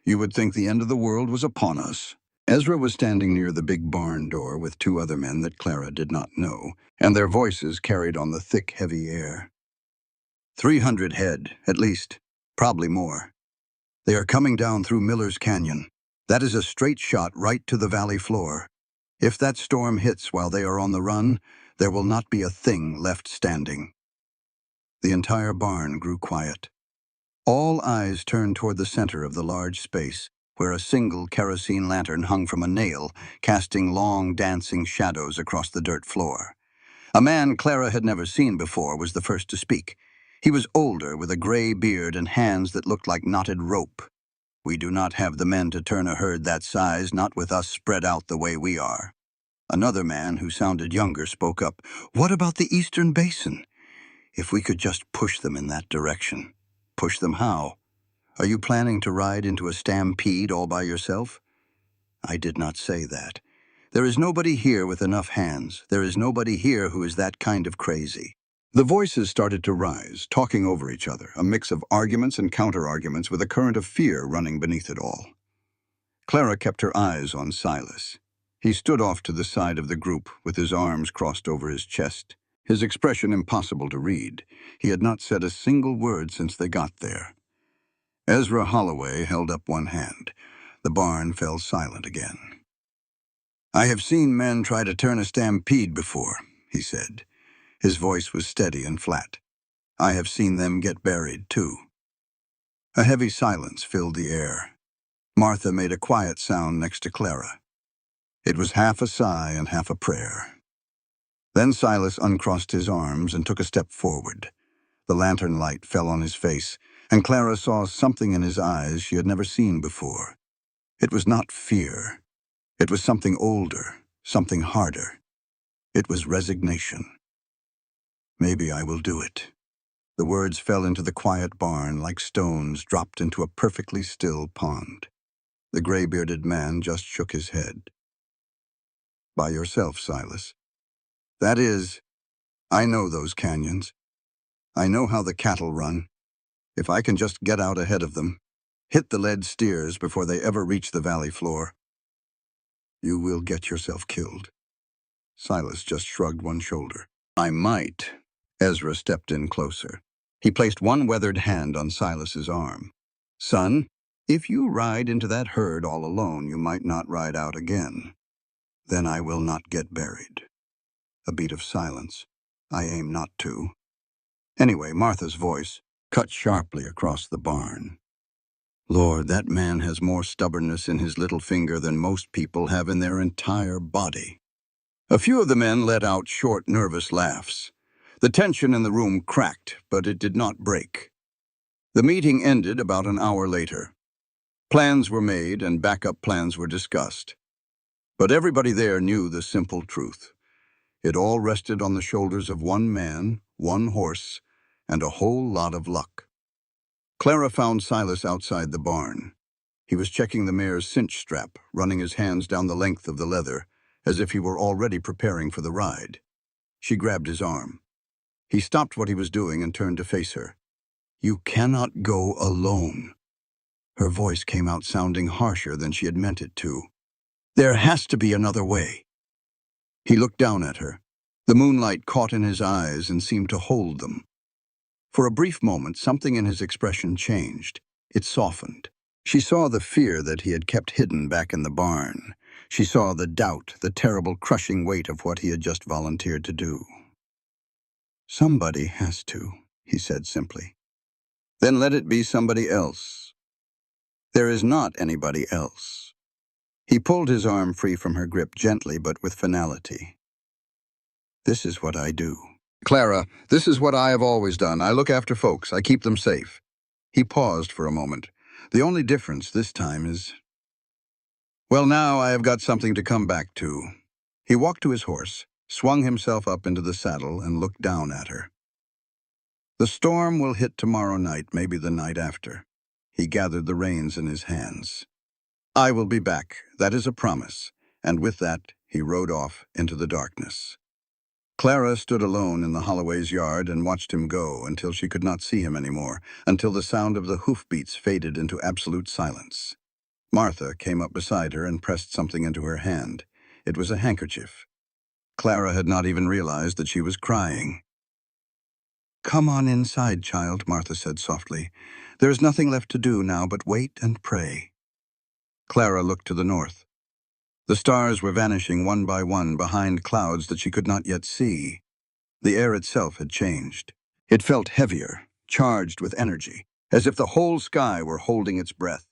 you would think the end of the world was upon us." Ezra was standing near the big barn door with 2 other men that Clara did not know, and their voices carried on the thick, heavy air. 300 head, at least, probably more. They are coming down through Miller's Canyon. That is a straight shot right to the valley floor. If that storm hits while they are on the run, there will not be a thing left standing. The entire barn grew quiet. All eyes turned toward the center of the large space, where a single kerosene lantern hung from a nail, casting long, dancing shadows across the dirt floor. A man Clara had never seen before was the first to speak. He was older, with a gray beard and hands that looked like knotted rope. "We do not have the men to turn a herd that size, not with us spread out the way we are." Another man, who sounded younger, spoke up. "What about the eastern basin? If we could just push them in that direction." "Push them how? Are you planning to ride into a stampede all by yourself?" "I did not say that. There is nobody here with enough hands. There is nobody here who is that kind of crazy." The voices started to rise, talking over each other, a mix of arguments and counter-arguments with a current of fear running beneath it all. Clara kept her eyes on Silas. He stood off to the side of the group, with his arms crossed over his chest, his expression impossible to read. He had not said a single word since they got there. Ezra Holloway held up one hand. The barn fell silent again. "I have seen men try to turn a stampede before," he said. His voice was steady and flat. "I have seen them get buried, too." A heavy silence filled the air. Martha made a quiet sound next to Clara. It was half a sigh and half a prayer. Then Silas uncrossed his arms and took a step forward. The lantern light fell on his face, and Clara saw something in his eyes she had never seen before. It was not fear. It was something older, something harder. It was resignation. "Maybe I will do it." The words fell into the quiet barn like stones dropped into a perfectly still pond. The gray-bearded man just shook his head. By yourself, Silas. That is, I know those canyons. I know how the cattle run. If I can just get out ahead of them, hit the lead steers before they ever reach the valley floor, you will get yourself killed. Silas just shrugged one shoulder. I might. Ezra stepped in closer. He placed one weathered hand on Silas's arm. Son, if you ride into that herd all alone, you might not ride out again. Then I will not get buried. A beat of silence. I aim not to. Anyway, Martha's voice cut sharply across the barn. Lord, that man has more stubbornness in his little finger than most people have in their entire body. A few of the men let out short, nervous laughs. The tension in the room cracked, but it did not break. The meeting ended about an hour later. Plans were made and backup plans were discussed. But everybody there knew the simple truth. It all rested on the shoulders of one man, one horse, and a whole lot of luck. Clara found Silas outside the barn. He was checking the mare's cinch strap, running his hands down the length of the leather, as if he were already preparing for the ride. She grabbed his arm. He stopped what he was doing and turned to face her. You cannot go alone. Her voice came out sounding harsher than she had meant it to. There has to be another way. He looked down at her. The moonlight caught in his eyes and seemed to hold them. For a brief moment, something in his expression changed. It softened. She saw the fear that he had kept hidden back in the barn. She saw the doubt, the terrible crushing weight of what he had just volunteered to do. Somebody has to, he said simply. Then let it be somebody else. There is not anybody else. He pulled his arm free from her grip gently but with finality. This is what I do. Clara, this is what I have always done. I look after folks. I keep them safe. He paused for a moment. The only difference this time is... Well, now I have got something to come back to. He walked to his horse, swung himself up into the saddle, and looked down at her. The storm will hit tomorrow night, maybe the night after. He gathered the reins in his hands. I will be back. That is a promise. And with that, he rode off into the darkness. Clara stood alone in the Holloway's yard and watched him go until she could not see him anymore, until the sound of the hoofbeats faded into absolute silence. Martha came up beside her and pressed something into her hand. It was a handkerchief. Clara had not even realized that she was crying. Come on inside, child, Martha said softly. There is nothing left to do now but wait and pray. Clara looked to the north. The stars were vanishing one by one behind clouds that she could not yet see. The air itself had changed. It felt heavier, charged with energy, as if the whole sky were holding its breath.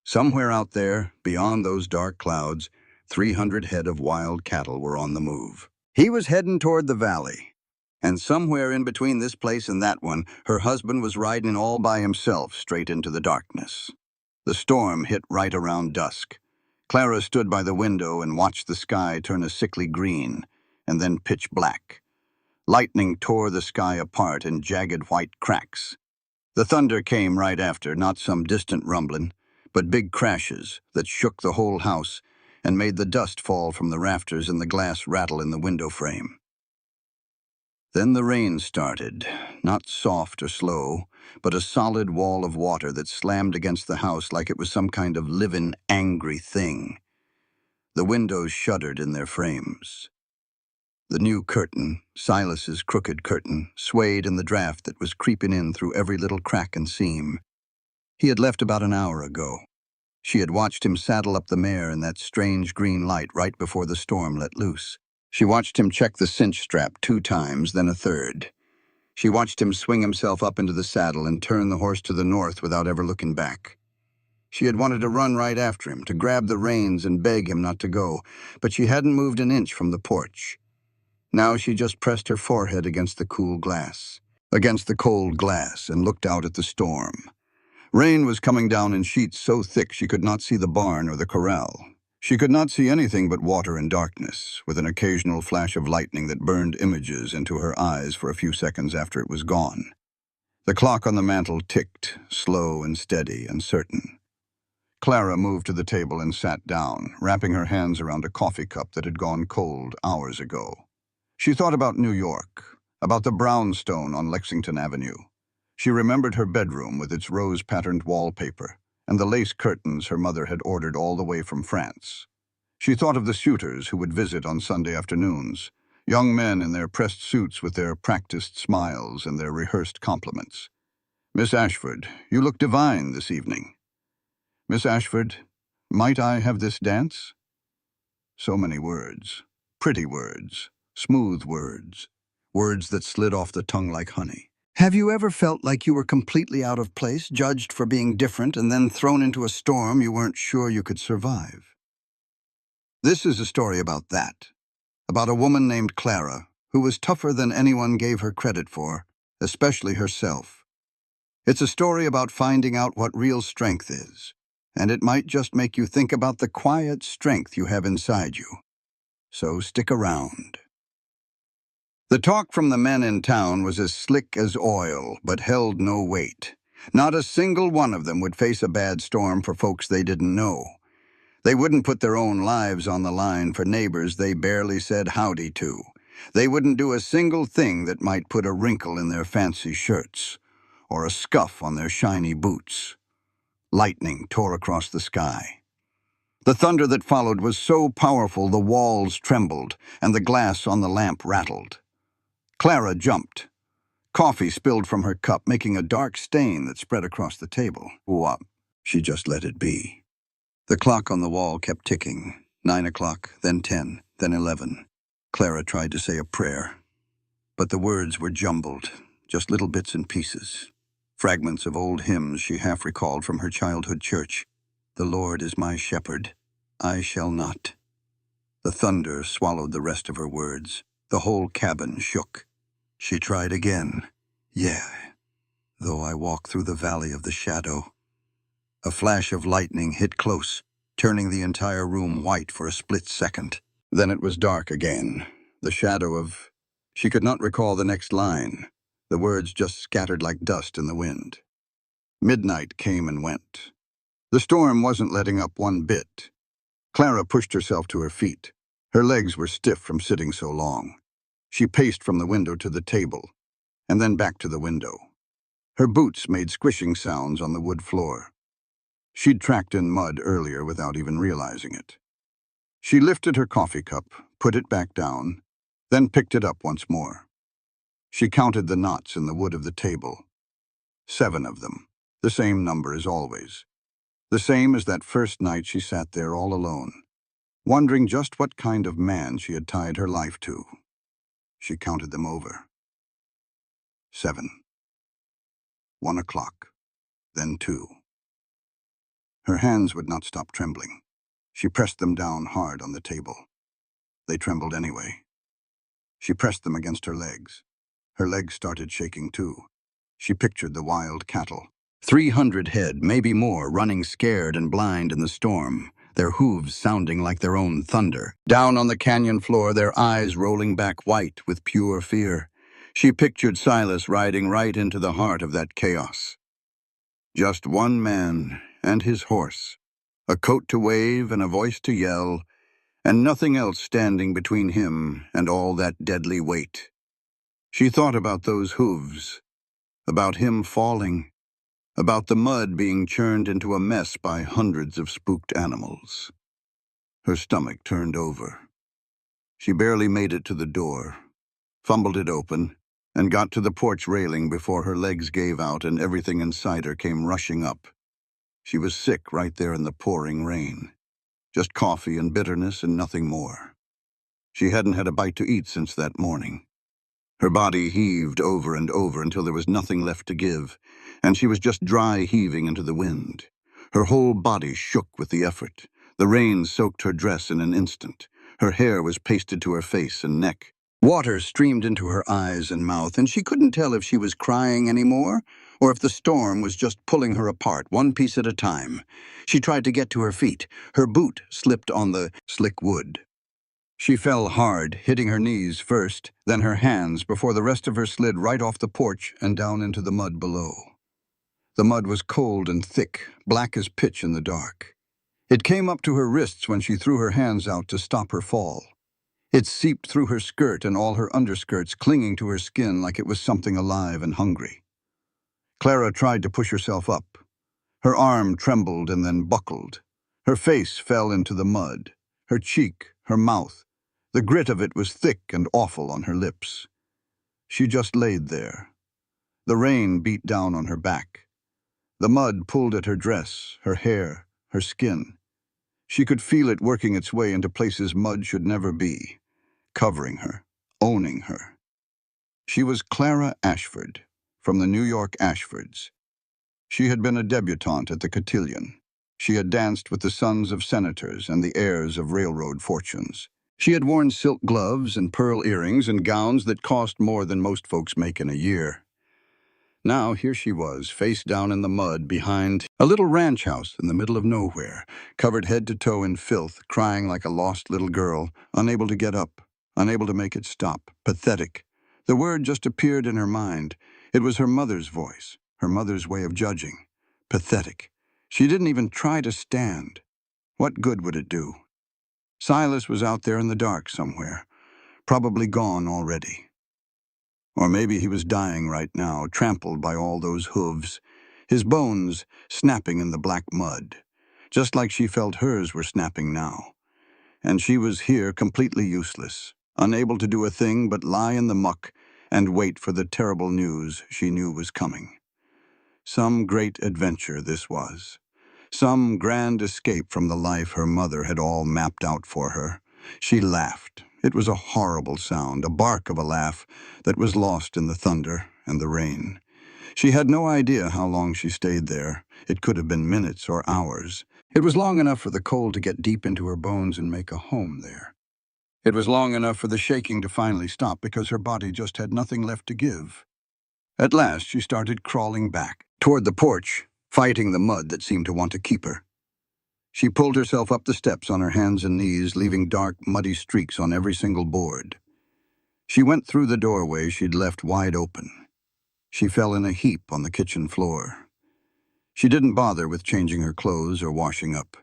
Somewhere out there, beyond those dark clouds, 300 head of wild cattle were on the move. He was heading toward the valley. And somewhere in between this place and that one, her husband was riding all by himself straight into the darkness. The storm hit right around dusk. Clara stood by the window and watched the sky turn a sickly green, and then pitch black. Lightning tore the sky apart in jagged white cracks. The thunder came right after, not some distant rumbling, but big crashes that shook the whole house and made the dust fall from the rafters and the glass rattle in the window frame. Then the rain started, not soft or slow, but a solid wall of water that slammed against the house like it was some kind of living, angry thing. The windows shuddered in their frames. The new curtain, Silas's crooked curtain, swayed in the draft that was creeping in through every little crack and seam. He had left about an hour ago. She had watched him saddle up the mare in that strange green light right before the storm let loose. She watched him check the cinch strap 2 times, then a third. She watched him swing himself up into the saddle and turn the horse to the north without ever looking back. She had wanted to run right after him, to grab the reins and beg him not to go, but she hadn't moved an inch from the porch. Now she just pressed her forehead against the cold glass, and looked out at the storm. Rain was coming down in sheets so thick she could not see the barn or the corral. She could not see anything but water and darkness, with an occasional flash of lightning that burned images into her eyes for a few seconds after it was gone. The clock on the mantel ticked, slow and steady and certain. Clara moved to the table and sat down, wrapping her hands around a coffee cup that had gone cold hours ago. She thought about New York, about the brownstone on Lexington Avenue. She remembered her bedroom with its rose-patterned wallpaper and the lace curtains her mother had ordered all the way from France. She thought of the suitors who would visit on Sunday afternoons, young men in their pressed suits with their practiced smiles and their rehearsed compliments. "Miss Ashford, you look divine this evening." "Miss Ashford, might I have this dance?" So many words. Pretty words. Smooth words. Words that slid off the tongue like honey. Have you ever felt like you were completely out of place, judged for being different, and then thrown into a storm you weren't sure you could survive? This is a story about that. About a woman named Clara, who was tougher than anyone gave her credit for, especially herself. It's a story about finding out what real strength is, and it might just make you think about the quiet strength you have inside you. So stick around. The talk from the men in town was as slick as oil, but held no weight. Not a single one of them would face a bad storm for folks they didn't know. They wouldn't put their own lives on the line for neighbors they barely said howdy to. They wouldn't do a single thing that might put a wrinkle in their fancy shirts, or a scuff on their shiny boots. Lightning tore across the sky. The thunder that followed was so powerful the walls trembled and the glass on the lamp rattled. Clara jumped. Coffee spilled from her cup, making a dark stain that spread across the table. What? She just let it be. The clock on the wall kept ticking. 9 o'clock, then 10, then 11. Clara tried to say a prayer, but the words were jumbled, just little bits and pieces. Fragments of old hymns she half recalled from her childhood church. "The Lord is my shepherd, I shall not." The thunder swallowed the rest of her words. The whole cabin shook. She tried again. "Yeah, though I walk through the valley of the shadow." A flash of lightning hit close, turning the entire room white for a split second. Then it was dark again. The shadow of... She could not recall the next line. The words just scattered like dust in the wind. Midnight came and went. The storm wasn't letting up one bit. Clara pushed herself to her feet. Her legs were stiff from sitting so long. She paced from the window to the table, and then back to the window. Her boots made squishing sounds on the wood floor. She'd tracked in mud earlier without even realizing it. She lifted her coffee cup, put it back down, then picked it up once more. She counted the knots in the wood of the table. 7 of them, the same number as always. The same as that first night she sat there all alone, wondering just what kind of man she had tied her life to. She counted them over. 7. 1 o'clock, then 2. Her hands would not stop trembling. She pressed them down hard on the table. They trembled anyway. She pressed them against her legs. Her legs started shaking too. She pictured the wild cattle. 300 head, maybe more, running scared and blind in the storm, their hooves sounding like their own thunder. Down on the canyon floor, their eyes rolling back white with pure fear. She pictured Silas riding right into the heart of that chaos. Just one man and his horse, a coat to wave and a voice to yell, and nothing else standing between him and all that deadly weight. She thought about those hooves, about him falling, about the mud being churned into a mess by hundreds of spooked animals. Her stomach turned over. She barely made it to the door, fumbled it open, and got to the porch railing before her legs gave out and everything inside her came rushing up. She was sick right there in the pouring rain. Just coffee and bitterness and nothing more. She hadn't had a bite to eat since that morning. Her body heaved over and over until there was nothing left to give, and she was just dry heaving into the wind. Her whole body shook with the effort. The rain soaked her dress in an instant. Her hair was pasted to her face and neck. Water streamed into her eyes and mouth, and she couldn't tell if she was crying anymore or if the storm was just pulling her apart, one piece at a time. She tried to get to her feet. Her boot slipped on the slick wood. She fell hard, hitting her knees first, then her hands, before the rest of her slid right off the porch and down into the mud below. The mud was cold and thick, black as pitch in the dark. It came up to her wrists when she threw her hands out to stop her fall. It seeped through her skirt and all her underskirts, clinging to her skin like it was something alive and hungry. Clara tried to push herself up. Her arm trembled and then buckled. Her face fell into the mud. Her cheek, her mouth. The grit of it was thick and awful on her lips. She just laid there. The rain beat down on her back. The mud pulled at her dress, her hair, her skin. She could feel it working its way into places mud should never be, covering her, owning her. She was Clara Ashford, from the New York Ashfords. She had been a debutante at the cotillion. She had danced with the sons of senators and the heirs of railroad fortunes. She had worn silk gloves and pearl earrings and gowns that cost more than most folks make in a year. Now here she was, face down in the mud behind a little ranch house in the middle of nowhere, covered head to toe in filth, crying like a lost little girl, unable to get up, unable to make it stop, pathetic. The word just appeared in her mind. It was her mother's voice, her mother's way of judging. Pathetic. She didn't even try to stand. What good would it do? Silas was out there in the dark somewhere, probably gone already. Or maybe he was dying right now, trampled by all those hooves, his bones snapping in the black mud, just like she felt hers were snapping now. And she was here completely useless, unable to do a thing but lie in the muck and wait for the terrible news she knew was coming. Some great adventure this was. Some grand escape from the life her mother had all mapped out for her. She laughed. It was a horrible sound, a bark of a laugh that was lost in the thunder and the rain. She had no idea how long she stayed there. It could have been minutes or hours. It was long enough for the cold to get deep into her bones and make a home there. It was long enough for the shaking to finally stop because her body just had nothing left to give. At last, she started crawling back, toward the porch, fighting the mud that seemed to want to keep her. She pulled herself up the steps on her hands and knees, leaving dark, muddy streaks on every single board. She went through the doorway she'd left wide open. She fell in a heap on the kitchen floor. She didn't bother with changing her clothes or washing up.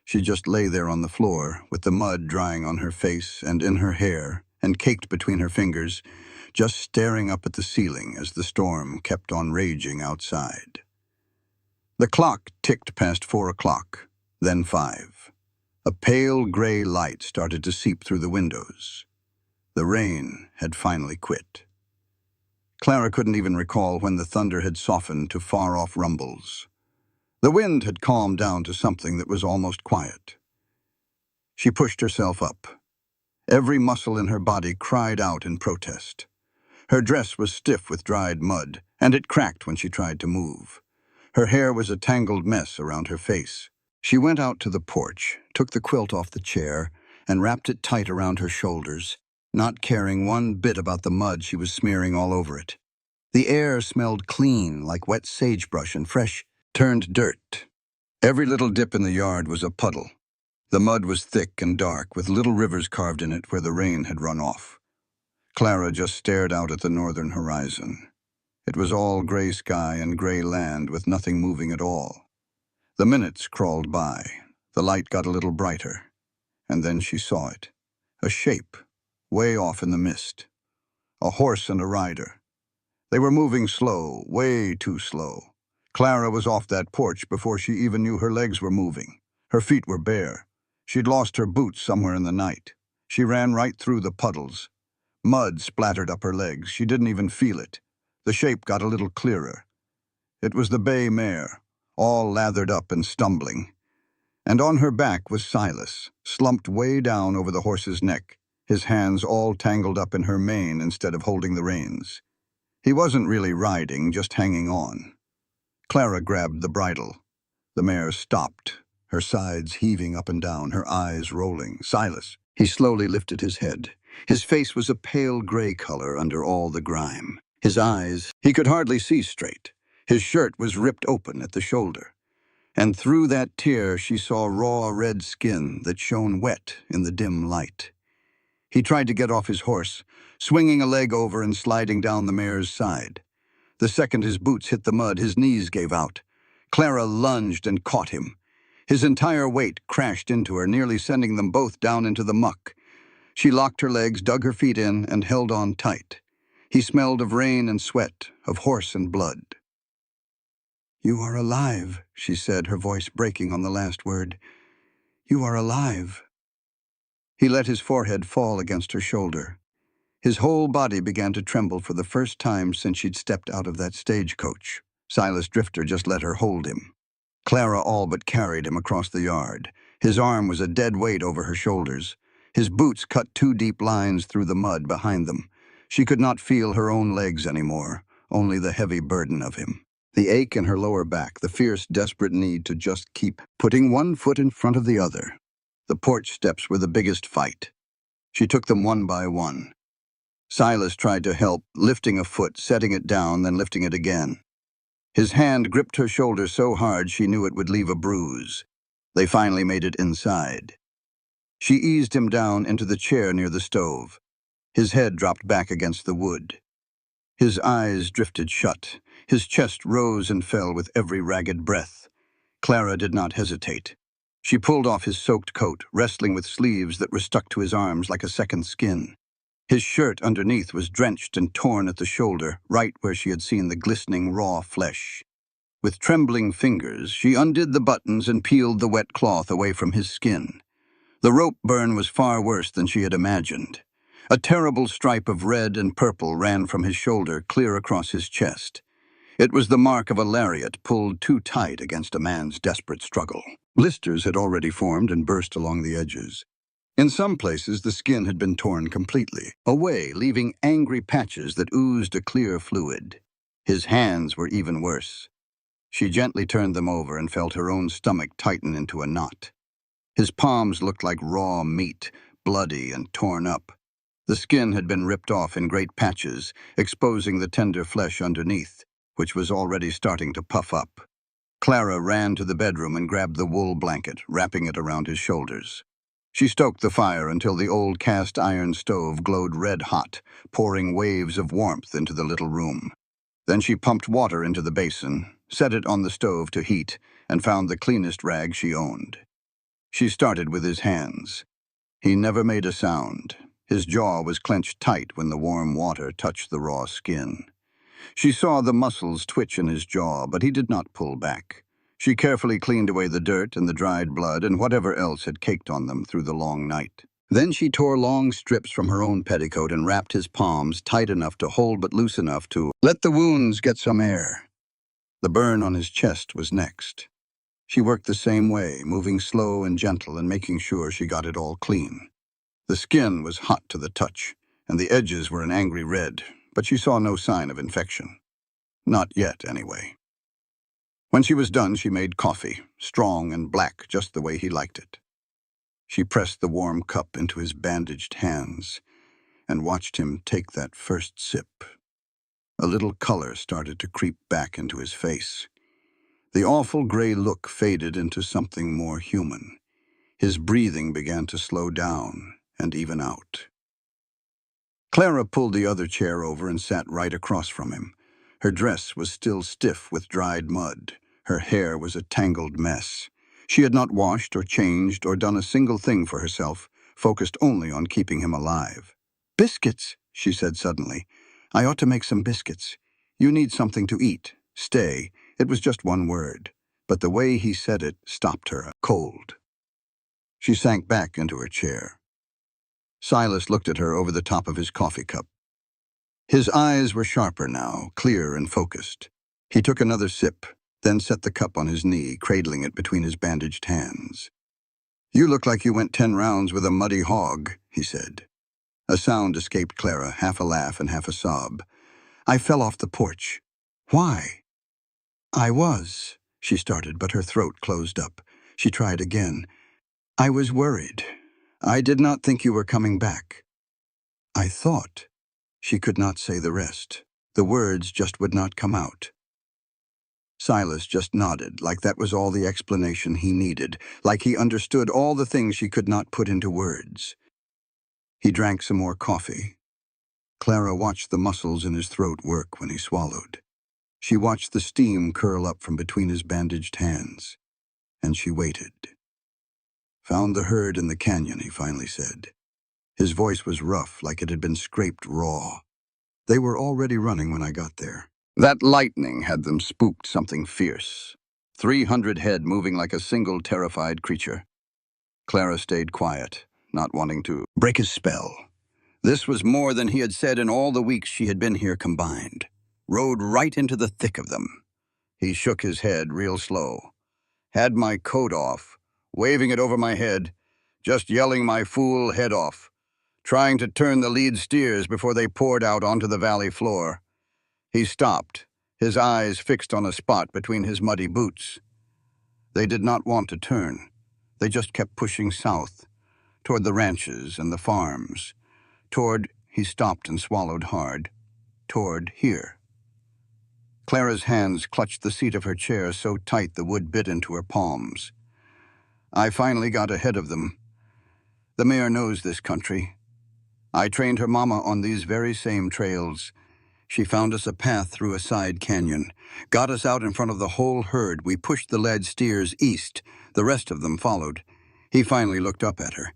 She just lay there on the floor, with the mud drying on her face and in her hair and caked between her fingers, just staring up at the ceiling as the storm kept on raging outside. The clock ticked past 4 o'clock, then 5. A pale gray light started to seep through the windows. The rain had finally quit. Clara couldn't even recall when the thunder had softened to far-off rumbles. The wind had calmed down to something that was almost quiet. She pushed herself up. Every muscle in her body cried out in protest. Her dress was stiff with dried mud, and it cracked when she tried to move. Her hair was a tangled mess around her face. She went out to the porch, took the quilt off the chair, and wrapped it tight around her shoulders, not caring one bit about the mud she was smearing all over it. The air smelled clean, like wet sagebrush and fresh, turned dirt. Every little dip in the yard was a puddle. The mud was thick and dark, with little rivers carved in it where the rain had run off. Clara just stared out at the northern horizon. It was all gray sky and gray land with nothing moving at all. The minutes crawled by. The light got a little brighter. And then she saw it. A shape, way off in the mist. A horse and a rider. They were moving slow, way too slow. Clara was off that porch before she even knew her legs were moving. Her feet were bare. She'd lost her boots somewhere in the night. She ran right through the puddles. Mud splattered up her legs. She didn't even feel it. The shape got a little clearer. It was the bay mare, all lathered up and stumbling. And on her back was Silas, slumped way down over the horse's neck, his hands all tangled up in her mane instead of holding the reins. He wasn't really riding, just hanging on. Clara grabbed the bridle. The mare stopped, her sides heaving up and down, her eyes rolling. Silas. He slowly lifted his head. His face was a pale gray color under all the grime. His eyes, he could hardly see straight. His shirt was ripped open at the shoulder. And through that tear she saw raw red skin that shone wet in the dim light. He tried to get off his horse, swinging a leg over and sliding down the mare's side. The second his boots hit the mud, his knees gave out. Clara lunged and caught him. His entire weight crashed into her, nearly sending them both down into the muck. She locked her legs, dug her feet in, and held on tight. He smelled of rain and sweat, of horse and blood. "You are alive," she said, her voice breaking on the last word. "You are alive." He let his forehead fall against her shoulder. His whole body began to tremble for the first time since she'd stepped out of that stagecoach. Silas Drifter just let her hold him. Clara all but carried him across the yard. His arm was a dead weight over her shoulders. His boots cut two deep lines through the mud behind them. She could not feel her own legs anymore, only the heavy burden of him. The ache in her lower back, the fierce, desperate need to just keep putting one foot in front of the other. The porch steps were the biggest fight. She took them one by one. Silas tried to help, lifting a foot, setting it down, then lifting it again. His hand gripped her shoulder so hard she knew it would leave a bruise. They finally made it inside. She eased him down into the chair near the stove. His head dropped back against the wood. His eyes drifted shut. His chest rose and fell with every ragged breath. Clara did not hesitate. She pulled off his soaked coat, wrestling with sleeves that were stuck to his arms like a second skin. His shirt underneath was drenched and torn at the shoulder, right where she had seen the glistening raw flesh. With trembling fingers, she undid the buttons and peeled the wet cloth away from his skin. The rope burn was far worse than she had imagined. A terrible stripe of red and purple ran from his shoulder clear across his chest. It was the mark of a lariat pulled too tight against a man's desperate struggle. Blisters had already formed and burst along the edges. In some places, the skin had been torn completely, away, leaving angry patches that oozed a clear fluid. His hands were even worse. She gently turned them over and felt her own stomach tighten into a knot. His palms looked like raw meat, bloody and torn up. The skin had been ripped off in great patches, exposing the tender flesh underneath, which was already starting to puff up. Clara ran to the bedroom and grabbed the wool blanket, wrapping it around his shoulders. She stoked the fire until the old cast-iron stove glowed red-hot, pouring waves of warmth into the little room. Then she pumped water into the basin, set it on the stove to heat, and found the cleanest rag she owned. She started with his hands. He never made a sound. His jaw was clenched tight when the warm water touched the raw skin. She saw the muscles twitch in his jaw, but he did not pull back. She carefully cleaned away the dirt and the dried blood and whatever else had caked on them through the long night. Then she tore long strips from her own petticoat and wrapped his palms tight enough to hold but loose enough to let the wounds get some air. The burn on his chest was next. She worked the same way, moving slow and gentle and making sure she got it all clean. The skin was hot to the touch, and the edges were an angry red, but she saw no sign of infection. Not yet, anyway. When she was done, she made coffee, strong and black, just the way he liked it. She pressed the warm cup into his bandaged hands and watched him take that first sip. A little color started to creep back into his face. The awful gray look faded into something more human. His breathing began to slow down and even out. Clara pulled the other chair over and sat right across from him. Her dress was still stiff with dried mud. Her hair was a tangled mess. She had not washed or changed or done a single thing for herself, focused only on keeping him alive. "Biscuits," she said suddenly. "I ought to make some biscuits. You need something to eat. Stay." It was just one word, but the way he said it stopped her cold. She sank back into her chair. Silas looked at her over the top of his coffee cup. His eyes were sharper now, clear and focused. He took another sip, then set the cup on his knee, cradling it between his bandaged hands. "You look like you went 10 rounds with a muddy hog," he said. A sound escaped Clara, half a laugh and half a sob. "I fell off the porch." "Why?" "I was," she started, but her throat closed up. She tried again. "I was worried. I did not think you were coming back." "I thought." She could not say the rest. The words just would not come out. Silas just nodded, like that was all the explanation he needed, like he understood all the things she could not put into words. He drank some more coffee. Clara watched the muscles in his throat work when he swallowed. She watched the steam curl up from between his bandaged hands, and she waited. "Found the herd in the canyon," he finally said. His voice was rough, like it had been scraped raw. "They were already running when I got there. That lightning had them spooked something fierce. 300 head moving like a single terrified creature." Clara stayed quiet, not wanting to break his spell. This was more than he had said in all the weeks she had been here combined. Rode right into the thick of them. He shook his head real slow. "Had my coat off, waving it over my head, just yelling my fool head off, trying to turn the lead steers before they poured out onto the valley floor." He stopped, his eyes fixed on a spot between his muddy boots. They did not want to turn. They just kept pushing south, toward the ranches and the farms, toward, he stopped and swallowed hard, toward here. Clara's hands clutched the seat of her chair so tight the wood bit into her palms. "I finally got ahead of them. The mayor knows this country. I trained her mama on these very same trails. She found us a path through a side canyon, got us out in front of the whole herd. We pushed the led steers east. The rest of them followed." He finally looked up at her.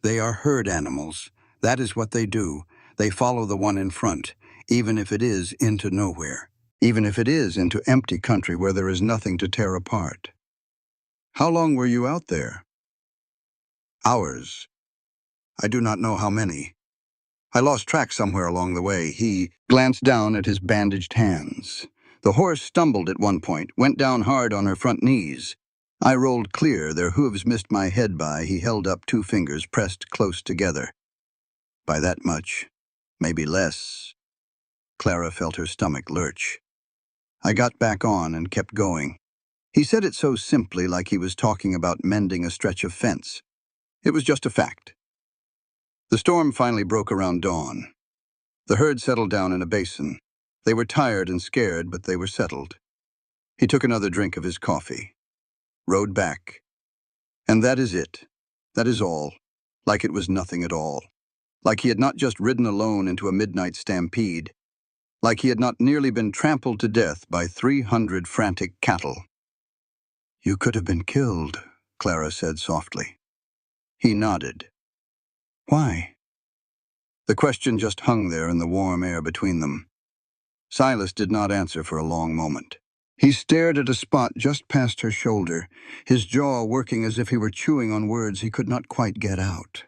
"They are herd animals. That is what they do. They follow the one in front, even if it is into nowhere. Even if it is into empty country where there is nothing to tear apart." "How long were you out there?" "Hours. I do not know how many. I lost track somewhere along the way." He glanced down at his bandaged hands. "The horse stumbled at one point, went down hard on her front knees. I rolled clear, their hooves missed my head by." He held up 2 fingers pressed close together. "By that much, maybe less." Clara felt her stomach lurch. "I got back on and kept going." He said it so simply, like he was talking about mending a stretch of fence. It was just a fact. The storm finally broke around dawn. The herd settled down in a basin. They were tired and scared, but they were settled. He took another drink of his coffee. Rode back. And that is it. That is all. Like it was nothing at all. Like he had not just ridden alone into a midnight stampede. Like he had not nearly been trampled to death by 300 frantic cattle. "You could have been killed," Clara said softly. He nodded. "Why?" The question just hung there in the warm air between them. Silas did not answer for a long moment. He stared at a spot just past her shoulder, his jaw working as if he were chewing on words he could not quite get out.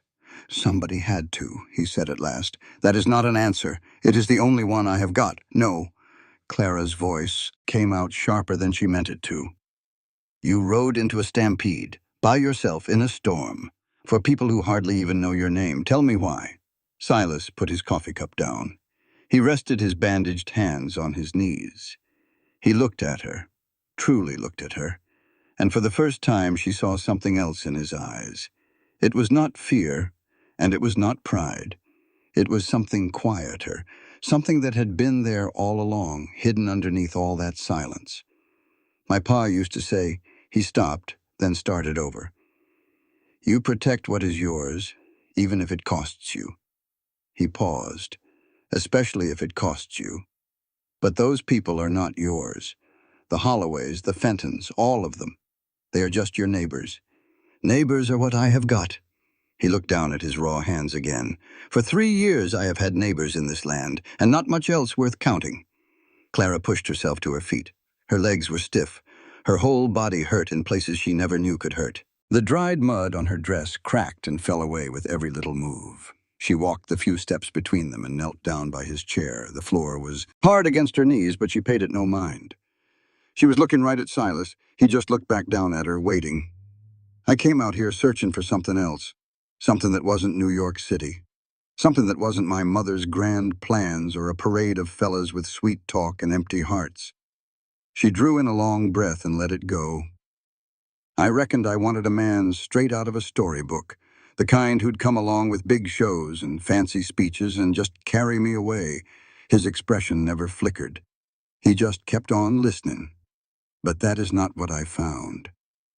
"Somebody had to," he said at last. "That is not an answer. It is the only one I have got. No." Clara's voice came out sharper than she meant it to. "You rode into a stampede, by yourself in a storm, for people who hardly even know your name. Tell me why." Silas put his coffee cup down. He rested his bandaged hands on his knees. He looked at her, truly looked at her, and for the first time she saw something else in his eyes. It was not fear, and it was not pride. It was something quieter, something that had been there all along, hidden underneath all that silence. "My pa used to say," he stopped, then started over, "you protect what is yours, even if it costs you." He paused. "Especially if it costs you. But those people are not yours. The Holloways, the Fentons, all of them. They are just your neighbors. Neighbors are what I have got." He looked down at his raw hands again. "For 3 years I have had neighbors in this land, and not much else worth counting." Clara pushed herself to her feet. Her legs were stiff. Her whole body hurt in places she never knew could hurt. The dried mud on her dress cracked and fell away with every little move. She walked the few steps between them and knelt down by his chair. The floor was hard against her knees, but she paid it no mind. She was looking right at Silas. He just looked back down at her, waiting. "I came out here searching for something else. Something that wasn't New York City. Something that wasn't my mother's grand plans or a parade of fellas with sweet talk and empty hearts." She drew in a long breath and let it go. "I reckoned I wanted a man straight out of a storybook, the kind who'd come along with big shows and fancy speeches and just carry me away." His expression never flickered. He just kept on listening. "But that is not what I found."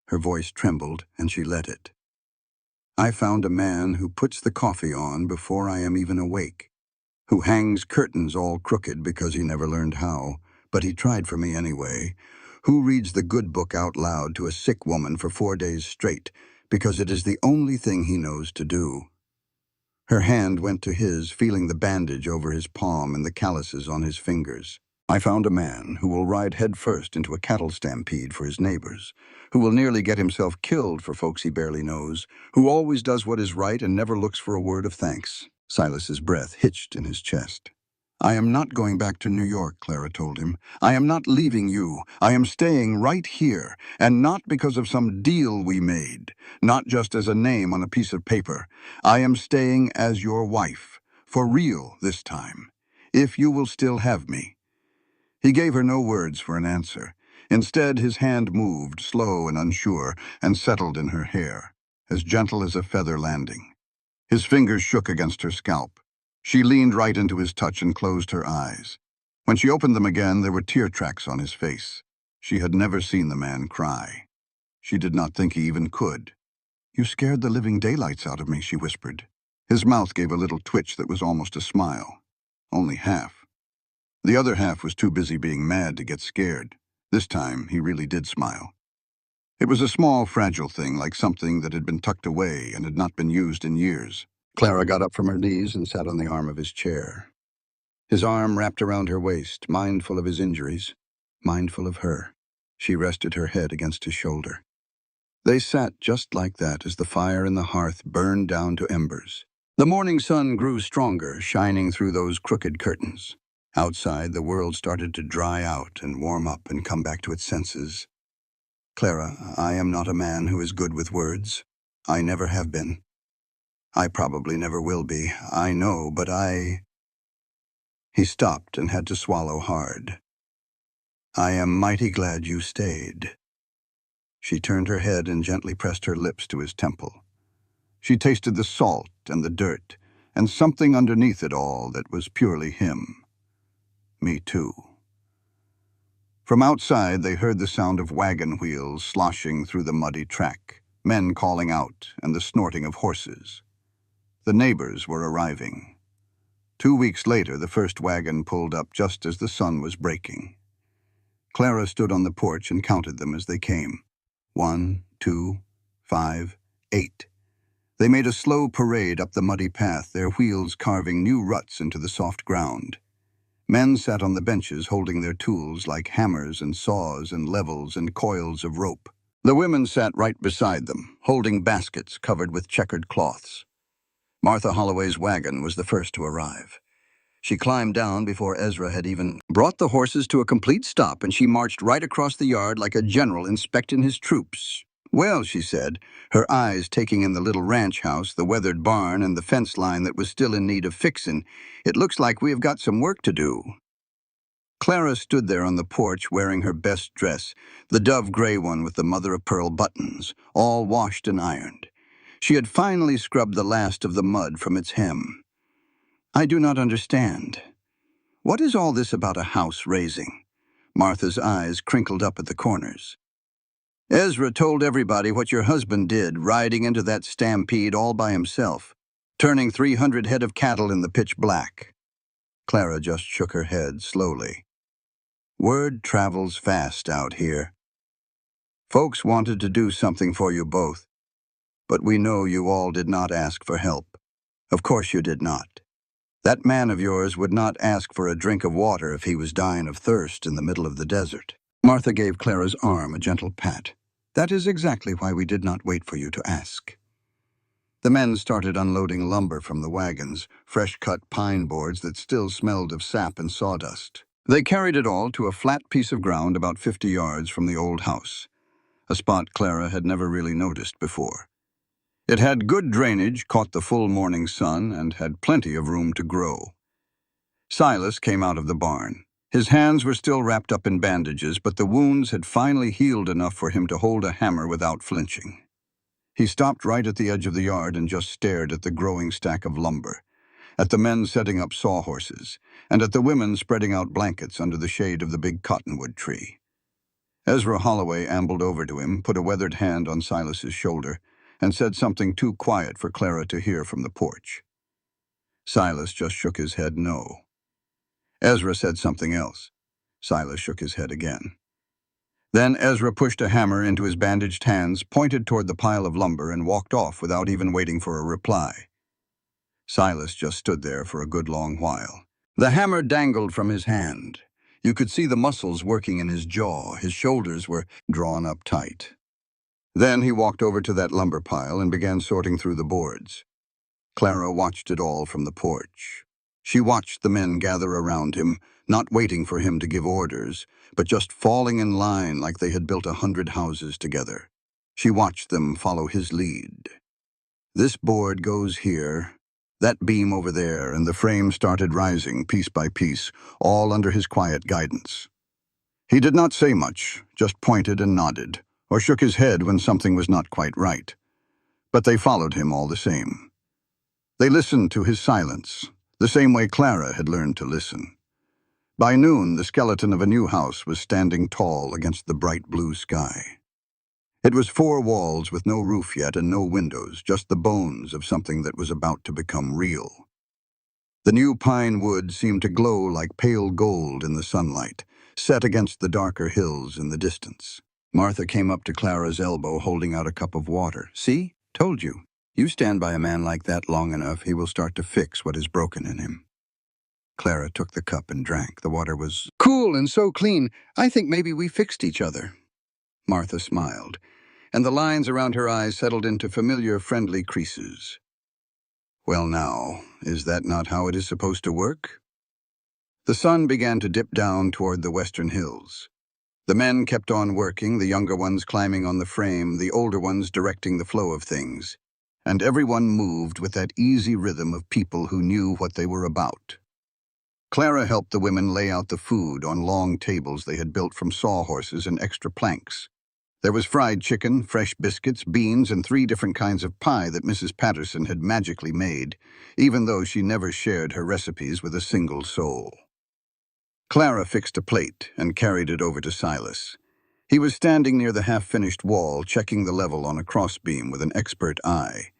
Her voice trembled, and she let it. I found a man who puts the coffee on before I am even awake, who hangs curtains all crooked because he never learned how, but he tried for me anyway, who reads the good book out loud to a sick woman for 4 days straight because it is the only thing he knows to do. Her hand went to his, feeling the bandage over his palm and the calluses on his fingers. I found a man who will ride headfirst into a cattle stampede for his neighbors, who will nearly get himself killed for folks he barely knows, who always does what is right and never looks for a word of thanks. Silas's breath hitched in his chest. I am not going back to New York, Clara told him. I am not leaving you. I am staying right here, and not because of some deal we made, not just as a name on a piece of paper. I am staying as your wife, for real this time, if you will still have me. He gave her no words for an answer. Instead, his hand moved, slow and unsure, and settled in her hair, as gentle as a feather landing. His fingers shook against her scalp. She leaned right into his touch and closed her eyes. When she opened them again, there were tear tracks on his face. She had never seen the man cry. She did not think he even could. You scared the living daylights out of me, she whispered. His mouth gave a little twitch that was almost a smile. Only half. The other half was too busy being mad to get scared. This time, he really did smile. It was a small, fragile thing, like something that had been tucked away and had not been used in years. Clara got up from her knees and sat on the arm of his chair. His arm wrapped around her waist, mindful of his injuries, mindful of her. She rested her head against his shoulder. They sat just like that as the fire in the hearth burned down to embers. The morning sun grew stronger, shining through those crooked curtains. Outside, the world started to dry out and warm up and come back to its senses. Clara, I am not a man who is good with words. I never have been. I probably never will be. I know, but He stopped and had to swallow hard. I am mighty glad you stayed. She turned her head and gently pressed her lips to his temple. She tasted the salt and the dirt, and something underneath it all that was purely him. Me too. From outside, they heard the sound of wagon wheels sloshing through the muddy track, men calling out, and the snorting of horses. The neighbors were arriving. 2 weeks later, the first wagon pulled up just as the sun was breaking. Clara stood on the porch and counted them as they came. 1, 2, 5, 8. They made a slow parade up the muddy path, their wheels carving new ruts into the soft ground. Men sat on the benches holding their tools like hammers and saws and levels and coils of rope. The women sat right beside them, holding baskets covered with checkered cloths. Martha Holloway's wagon was the first to arrive. She climbed down before Ezra had even brought the horses to a complete stop, and she marched right across the yard like a general inspecting his troops. Well, she said, her eyes taking in the little ranch house, the weathered barn, and the fence line that was still in need of fixing, it looks like we have got some work to do. Clara stood there on the porch wearing her best dress, the dove gray one with the mother-of-pearl buttons, all washed and ironed. She had finally scrubbed the last of the mud from its hem. I do not understand. What is all this about a house raising? Martha's eyes crinkled up at the corners. Ezra told everybody what your husband did, riding into that stampede all by himself, turning 300 head of cattle in the pitch black. Clara just shook her head slowly. Word travels fast out here. Folks wanted to do something for you both, but we know you all did not ask for help. Of course you did not. That man of yours would not ask for a drink of water if he was dying of thirst in the middle of the desert. Martha gave Clara's arm a gentle pat. That is exactly why we did not wait for you to ask. The men started unloading lumber from the wagons, fresh-cut pine boards that still smelled of sap and sawdust. They carried it all to a flat piece of ground about 50 yards from the old house, a spot Clara had never really noticed before. It had good drainage, caught the full morning sun, and had plenty of room to grow. Silas came out of the barn. His hands were still wrapped up in bandages, but the wounds had finally healed enough for him to hold a hammer without flinching. He stopped right at the edge of the yard and just stared at the growing stack of lumber, at the men setting up sawhorses, and at the women spreading out blankets under the shade of the big cottonwood tree. Ezra Holloway ambled over to him, put a weathered hand on Silas's shoulder, and said something too quiet for Clara to hear from the porch. Silas just shook his head no. Ezra said something else. Silas shook his head again. Then Ezra pushed a hammer into his bandaged hands, pointed toward the pile of lumber, and walked off without even waiting for a reply. Silas just stood there for a good long while. The hammer dangled from his hand. You could see the muscles working in his jaw. His shoulders were drawn up tight. Then he walked over to that lumber pile and began sorting through the boards. Clara watched it all from the porch. She watched the men gather around him, not waiting for him to give orders, but just falling in line like they had built 100 houses together. She watched them follow his lead. This board goes here, that beam over there, and the frame started rising piece by piece, all under his quiet guidance. He did not say much, just pointed and nodded, or shook his head when something was not quite right. But they followed him all the same. They listened to his silence, the same way Clara had learned to listen. By noon, the skeleton of a new house was standing tall against the bright blue sky. It was 4 walls with no roof yet and no windows, just the bones of something that was about to become real. The new pine wood seemed to glow like pale gold in the sunlight, set against the darker hills in the distance. Martha came up to Clara's elbow, holding out a cup of water. "See? Told you. You stand by a man like that long enough, he will start to fix what is broken in him." Clara took the cup and drank. The water was cool and so clean. "I think maybe we fixed each other." Martha smiled, and the lines around her eyes settled into familiar, friendly creases. "Well now, is that not how it is supposed to work?" The sun began to dip down toward the western hills. The men kept on working, the younger ones climbing on the frame, the older ones directing the flow of things. And everyone moved with that easy rhythm of people who knew what they were about. Clara helped the women lay out the food on long tables they had built from sawhorses and extra planks. There was fried chicken, fresh biscuits, beans, and 3 different kinds of pie that Mrs. Patterson had magically made, even though she never shared her recipes with a single soul. Clara fixed a plate and carried it over to Silas. He was standing near the half-finished wall, checking the level on a crossbeam with an expert eye.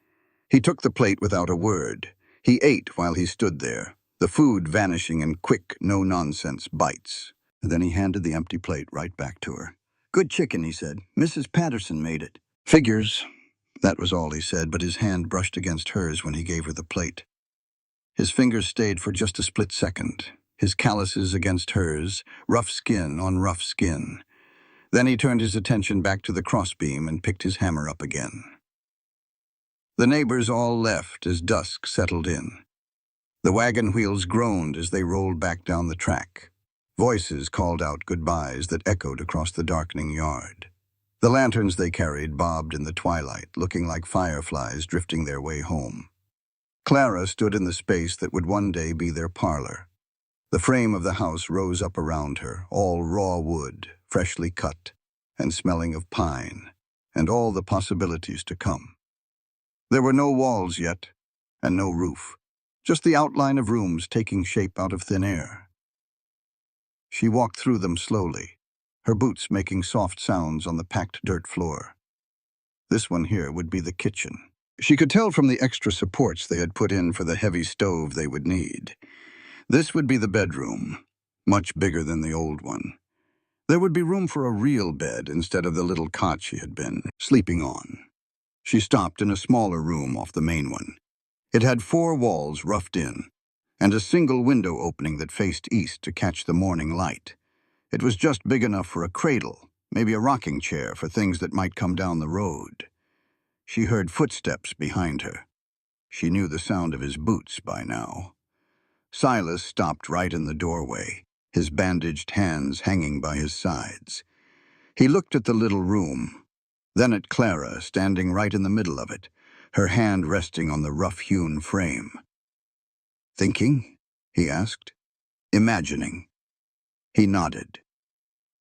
He took the plate without a word. He ate while he stood there, the food vanishing in quick, no-nonsense bites. Then he handed the empty plate right back to her. "Good chicken," he said. "Mrs. Patterson made it." "Figures." That was all he said, but his hand brushed against hers when he gave her the plate. His fingers stayed for just a split second, his calluses against hers, rough skin on rough skin. Then he turned his attention back to the crossbeam and picked his hammer up again. The neighbors all left as dusk settled in. The wagon wheels groaned as they rolled back down the track. Voices called out goodbyes that echoed across the darkening yard. The lanterns they carried bobbed in the twilight, looking like fireflies drifting their way home. Clara stood in the space that would one day be their parlor. The frame of the house rose up around her, all raw wood, freshly cut, and smelling of pine, and all the possibilities to come. There were no walls yet, and no roof, just the outline of rooms taking shape out of thin air. She walked through them slowly, her boots making soft sounds on the packed dirt floor. This one here would be the kitchen. She could tell from the extra supports they had put in for the heavy stove they would need. This would be the bedroom, much bigger than the old one. There would be room for a real bed instead of the little cot she had been sleeping on. She stopped in a smaller room off the main one. It had 4 walls roughed in, and a single window opening that faced east to catch the morning light. It was just big enough for a cradle, maybe a rocking chair for things that might come down the road. She heard footsteps behind her. She knew the sound of his boots by now. Silas stopped right in the doorway, his bandaged hands hanging by his sides. He looked at the little room, then at Clara standing right in the middle of it, her hand resting on the rough-hewn frame. "Thinking?" he asked. "Imagining." He nodded.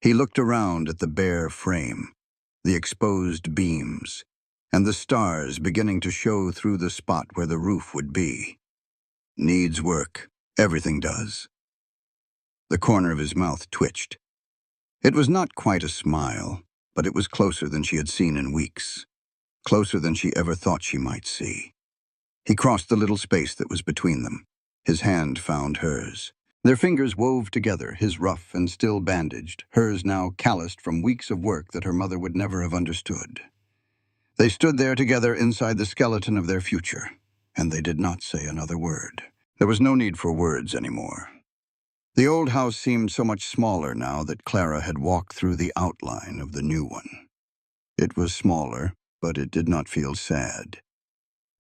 He looked around at the bare frame, the exposed beams, and the stars beginning to show through the spot where the roof would be. "Needs work. Everything does." The corner of his mouth twitched. It was not quite a smile, but it was closer than she had seen in weeks. closer than she ever thought she might see. He crossed the little space that was between them. His hand found hers. Their fingers wove together, his rough and still bandaged, hers now calloused from weeks of work that her mother would never have understood. They stood there together inside the skeleton of their future, and they did not say another word. There was no need for words anymore. The old house seemed so much smaller now that Clara had walked through the outline of the new one. It was smaller, but it did not feel sad.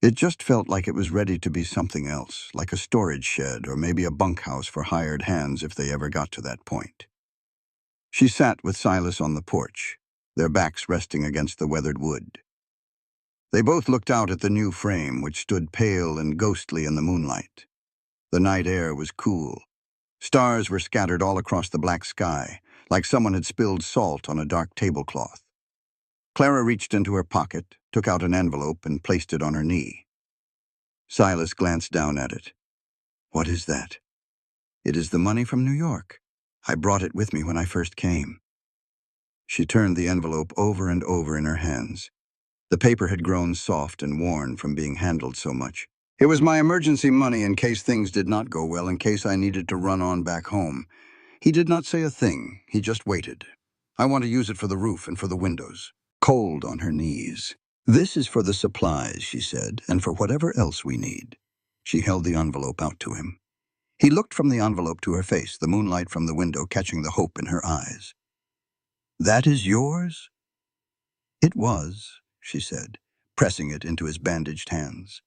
It just felt like it was ready to be something else, like a storage shed or maybe a bunkhouse for hired hands if they ever got to that point. She sat with Silas on the porch, their backs resting against the weathered wood. They both looked out at the new frame, which stood pale and ghostly in the moonlight. The night air was cool. Stars were scattered all across the black sky, like someone had spilled salt on a dark tablecloth. Clara reached into her pocket, took out an envelope, and placed it on her knee. Silas glanced down at it. "What is that?" "It is the money from New York. I brought it with me when I first came." She turned the envelope over and over in her hands. The paper had grown soft and worn from being handled so much. "It was my emergency money in case things did not go well, in case I needed to run on back home." He did not say a thing. He just waited. "I want to use it for the roof and for the windows." Cold on her knees. "This is for the supplies," she said, "and for whatever else we need." She held the envelope out to him. He looked from the envelope to her face, the moonlight from the window catching the hope in her eyes. "That is yours?" "It was," she said, pressing it into his bandaged hands.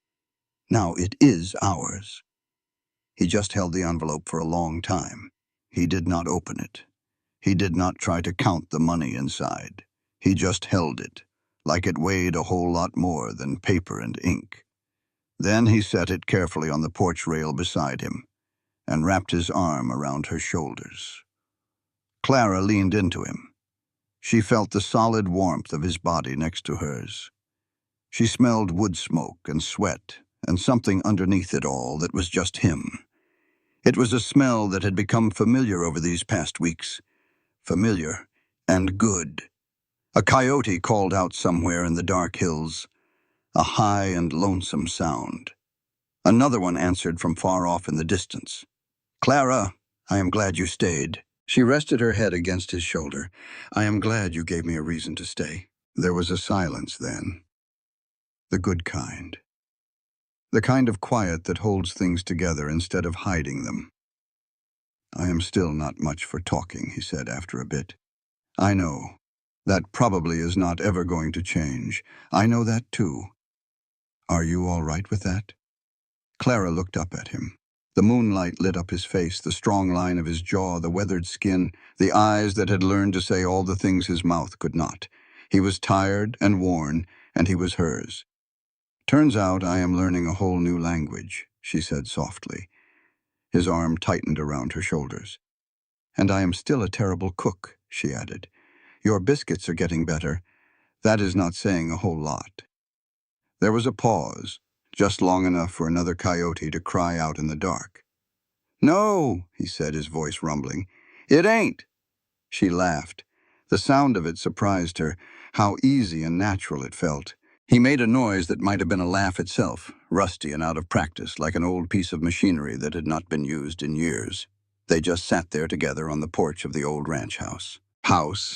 "Now it is ours." He just held the envelope for a long time. He did not open it. He did not try to count the money inside. He just held it, like it weighed a whole lot more than paper and ink. Then he set it carefully on the porch rail beside him and wrapped his arm around her shoulders. Clara leaned into him. She felt the solid warmth of his body next to hers. She smelled wood smoke and sweat and something underneath it all that was just him. It was a smell that had become familiar over these past weeks. Familiar and good. A coyote called out somewhere in the dark hills, a high and lonesome sound. Another one answered from far off in the distance. "Clara, I am glad you stayed." She rested her head against his shoulder. "I am glad you gave me a reason to stay." There was a silence then. The good kind. The kind of quiet that holds things together instead of hiding them. "I am still not much for talking," he said after a bit. "I know. That probably is not ever going to change. I know that too. Are you all right with that?" Clara looked up at him. The moonlight lit up his face, the strong line of his jaw, the weathered skin, the eyes that had learned to say all the things his mouth could not. He was tired and worn, and he was hers. "Turns out I am learning a whole new language," she said softly. His arm tightened around her shoulders. "And I am still a terrible cook," she added. "Your biscuits are getting better. That is not saying a whole lot." There was a pause, just long enough for another coyote to cry out in the dark. "No," he said, his voice rumbling. "It ain't." She laughed. The sound of it surprised her, how easy and natural it felt. He made a noise that might have been a laugh itself, rusty and out of practice, like an old piece of machinery that had not been used in years. They just sat there together on the porch of the old ranch house,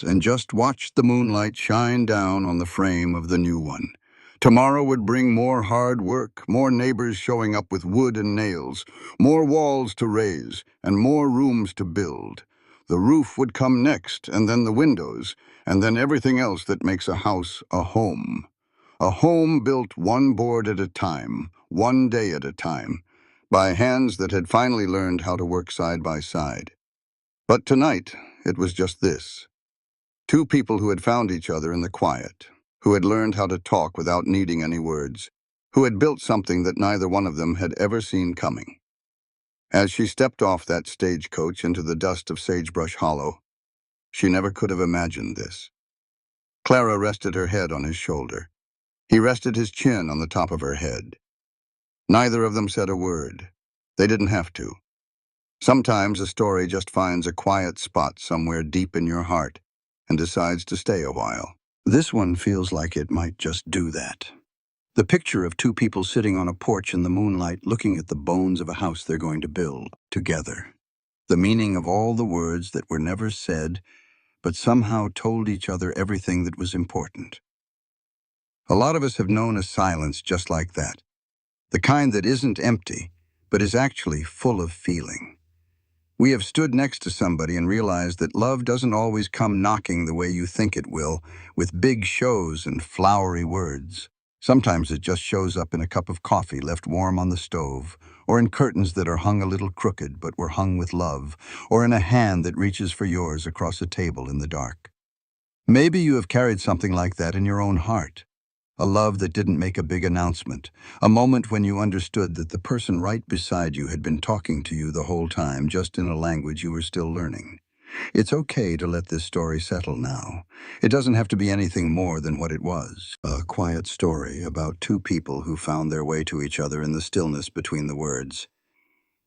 and just watched the moonlight shine down on the frame of the new one. Tomorrow would bring more hard work, more neighbors showing up with wood and nails, more walls to raise, and more rooms to build. The roof would come next, and then the windows, and then everything else that makes a house a home. A home built one board at a time, one day at a time, by hands that had finally learned how to work side by side. But tonight, it was just this. Two people who had found each other in the quiet, who had learned how to talk without needing any words, who had built something that neither one of them had ever seen coming. As she stepped off that stagecoach into the dust of Sagebrush Hollow, she never could have imagined this. Clara rested her head on his shoulder. He rested his chin on the top of her head. Neither of them said a word. They didn't have to. Sometimes a story just finds a quiet spot somewhere deep in your heart and decides to stay a while. This one feels like it might just do that. The picture of two people sitting on a porch in the moonlight looking at the bones of a house they're going to build together. The meaning of all the words that were never said, but somehow told each other everything that was important. A lot of us have known a silence just like that. The kind that isn't empty, but is actually full of feeling. We have stood next to somebody and realized that love doesn't always come knocking the way you think it will, with big shows and flowery words. Sometimes it just shows up in a cup of coffee left warm on the stove, or in curtains that are hung a little crooked but were hung with love, or in a hand that reaches for yours across a table in the dark. Maybe you have carried something like that in your own heart. A love that didn't make a big announcement. A moment when you understood that the person right beside you had been talking to you the whole time, just in a language you were still learning. It's okay to let this story settle now. It doesn't have to be anything more than what it was. A quiet story about two people who found their way to each other in the stillness between the words.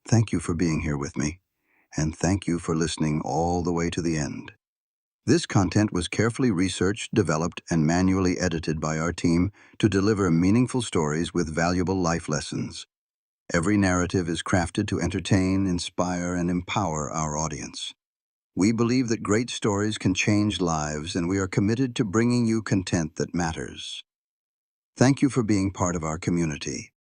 Thank you for being here with me, and thank you for listening all the way to the end. This content was carefully researched, developed, and manually edited by our team to deliver meaningful stories with valuable life lessons. Every narrative is crafted to entertain, inspire, and empower our audience. We believe that great stories can change lives, and we are committed to bringing you content that matters. Thank you for being part of our community.